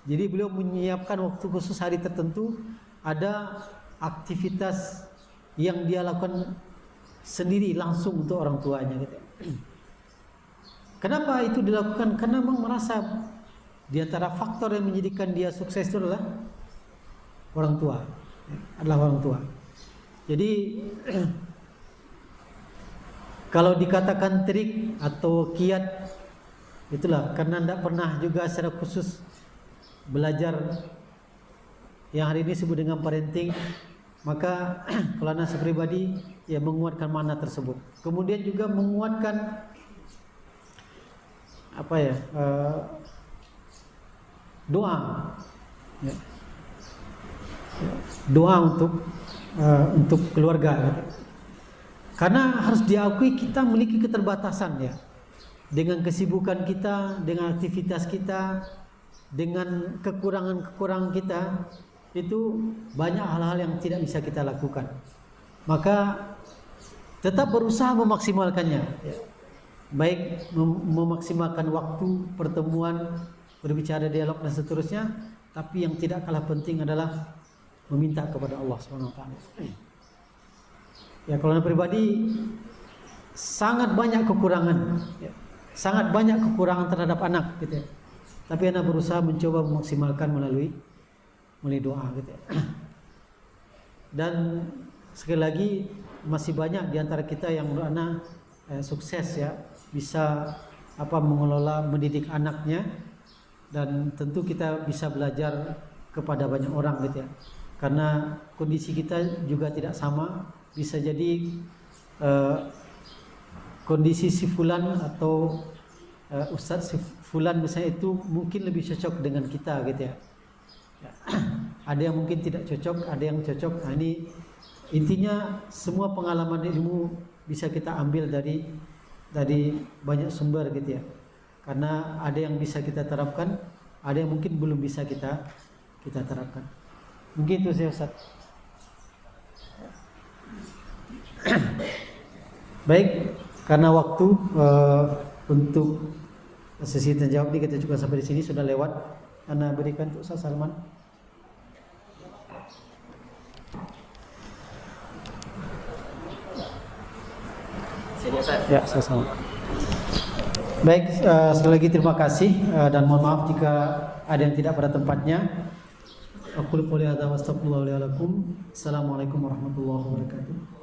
Jadi beliau menyiapkan waktu khusus hari tertentu, ada aktivitas yang dia lakukan sendiri langsung untuk orang tuanya gitu. Kenapa itu dilakukan? Karena memang merasa di antara faktor yang menjadikan dia sukses itu adalah orang tua. Jadi kalau dikatakan trik atau kiat, itulah karena tidak pernah juga secara khusus belajar yang hari ini disebut dengan parenting, maka kalau Ana pribadi ya menguatkan makna tersebut. Kemudian juga menguatkan doa, ya. Doa untuk keluarga. Karena harus diakui kita memiliki keterbatasan, ya, dengan kesibukan kita, dengan aktivitas kita, dengan kekurangan kita, itu banyak hal-hal yang tidak bisa kita lakukan. Maka tetap berusaha memaksimalkannya, ya. Baik memaksimalkan waktu pertemuan, berbicara, dialog dan seterusnya, tapi yang tidak kalah penting adalah meminta kepada Allah Subhanahu wa taala. Ya, kalau pribadi sangat banyak kekurangan, ya, sangat banyak kekurangan terhadap anak gitu ya. Tapi Ana berusaha mencoba memaksimalkan melalui doa gitu ya. Dan sekali lagi masih banyak di antara kita yang menurut Ana sukses, ya, bisa mengelola, mendidik anaknya, dan tentu kita bisa belajar kepada banyak orang gitu ya. Karena kondisi kita juga tidak sama, bisa jadi kondisi si fulan atau ustadz si fulan misalnya itu mungkin lebih cocok dengan kita gitu ya. Ada yang mungkin tidak cocok, ada yang cocok. Nah, ini intinya semua pengalaman ilmu bisa kita ambil dari banyak sumber gitu ya. Karena ada yang bisa kita terapkan, ada yang mungkin belum bisa kita terapkan. Mungkin itu saya Ustaz. Baik, karena waktu untuk sesi tanya jawab ini kita juga sampai di sini sudah lewat. Ana berikan untuk Ustaz Salman. Sini Ustaz. Ya, sama. Baik, sekali lagi terima kasih dan mohon maaf jika ada yang tidak pada tempatnya. Aku qouli hadza wa astaghfirullaha li wa lakum. Assalamualaikum warahmatullahi wabarakatuh.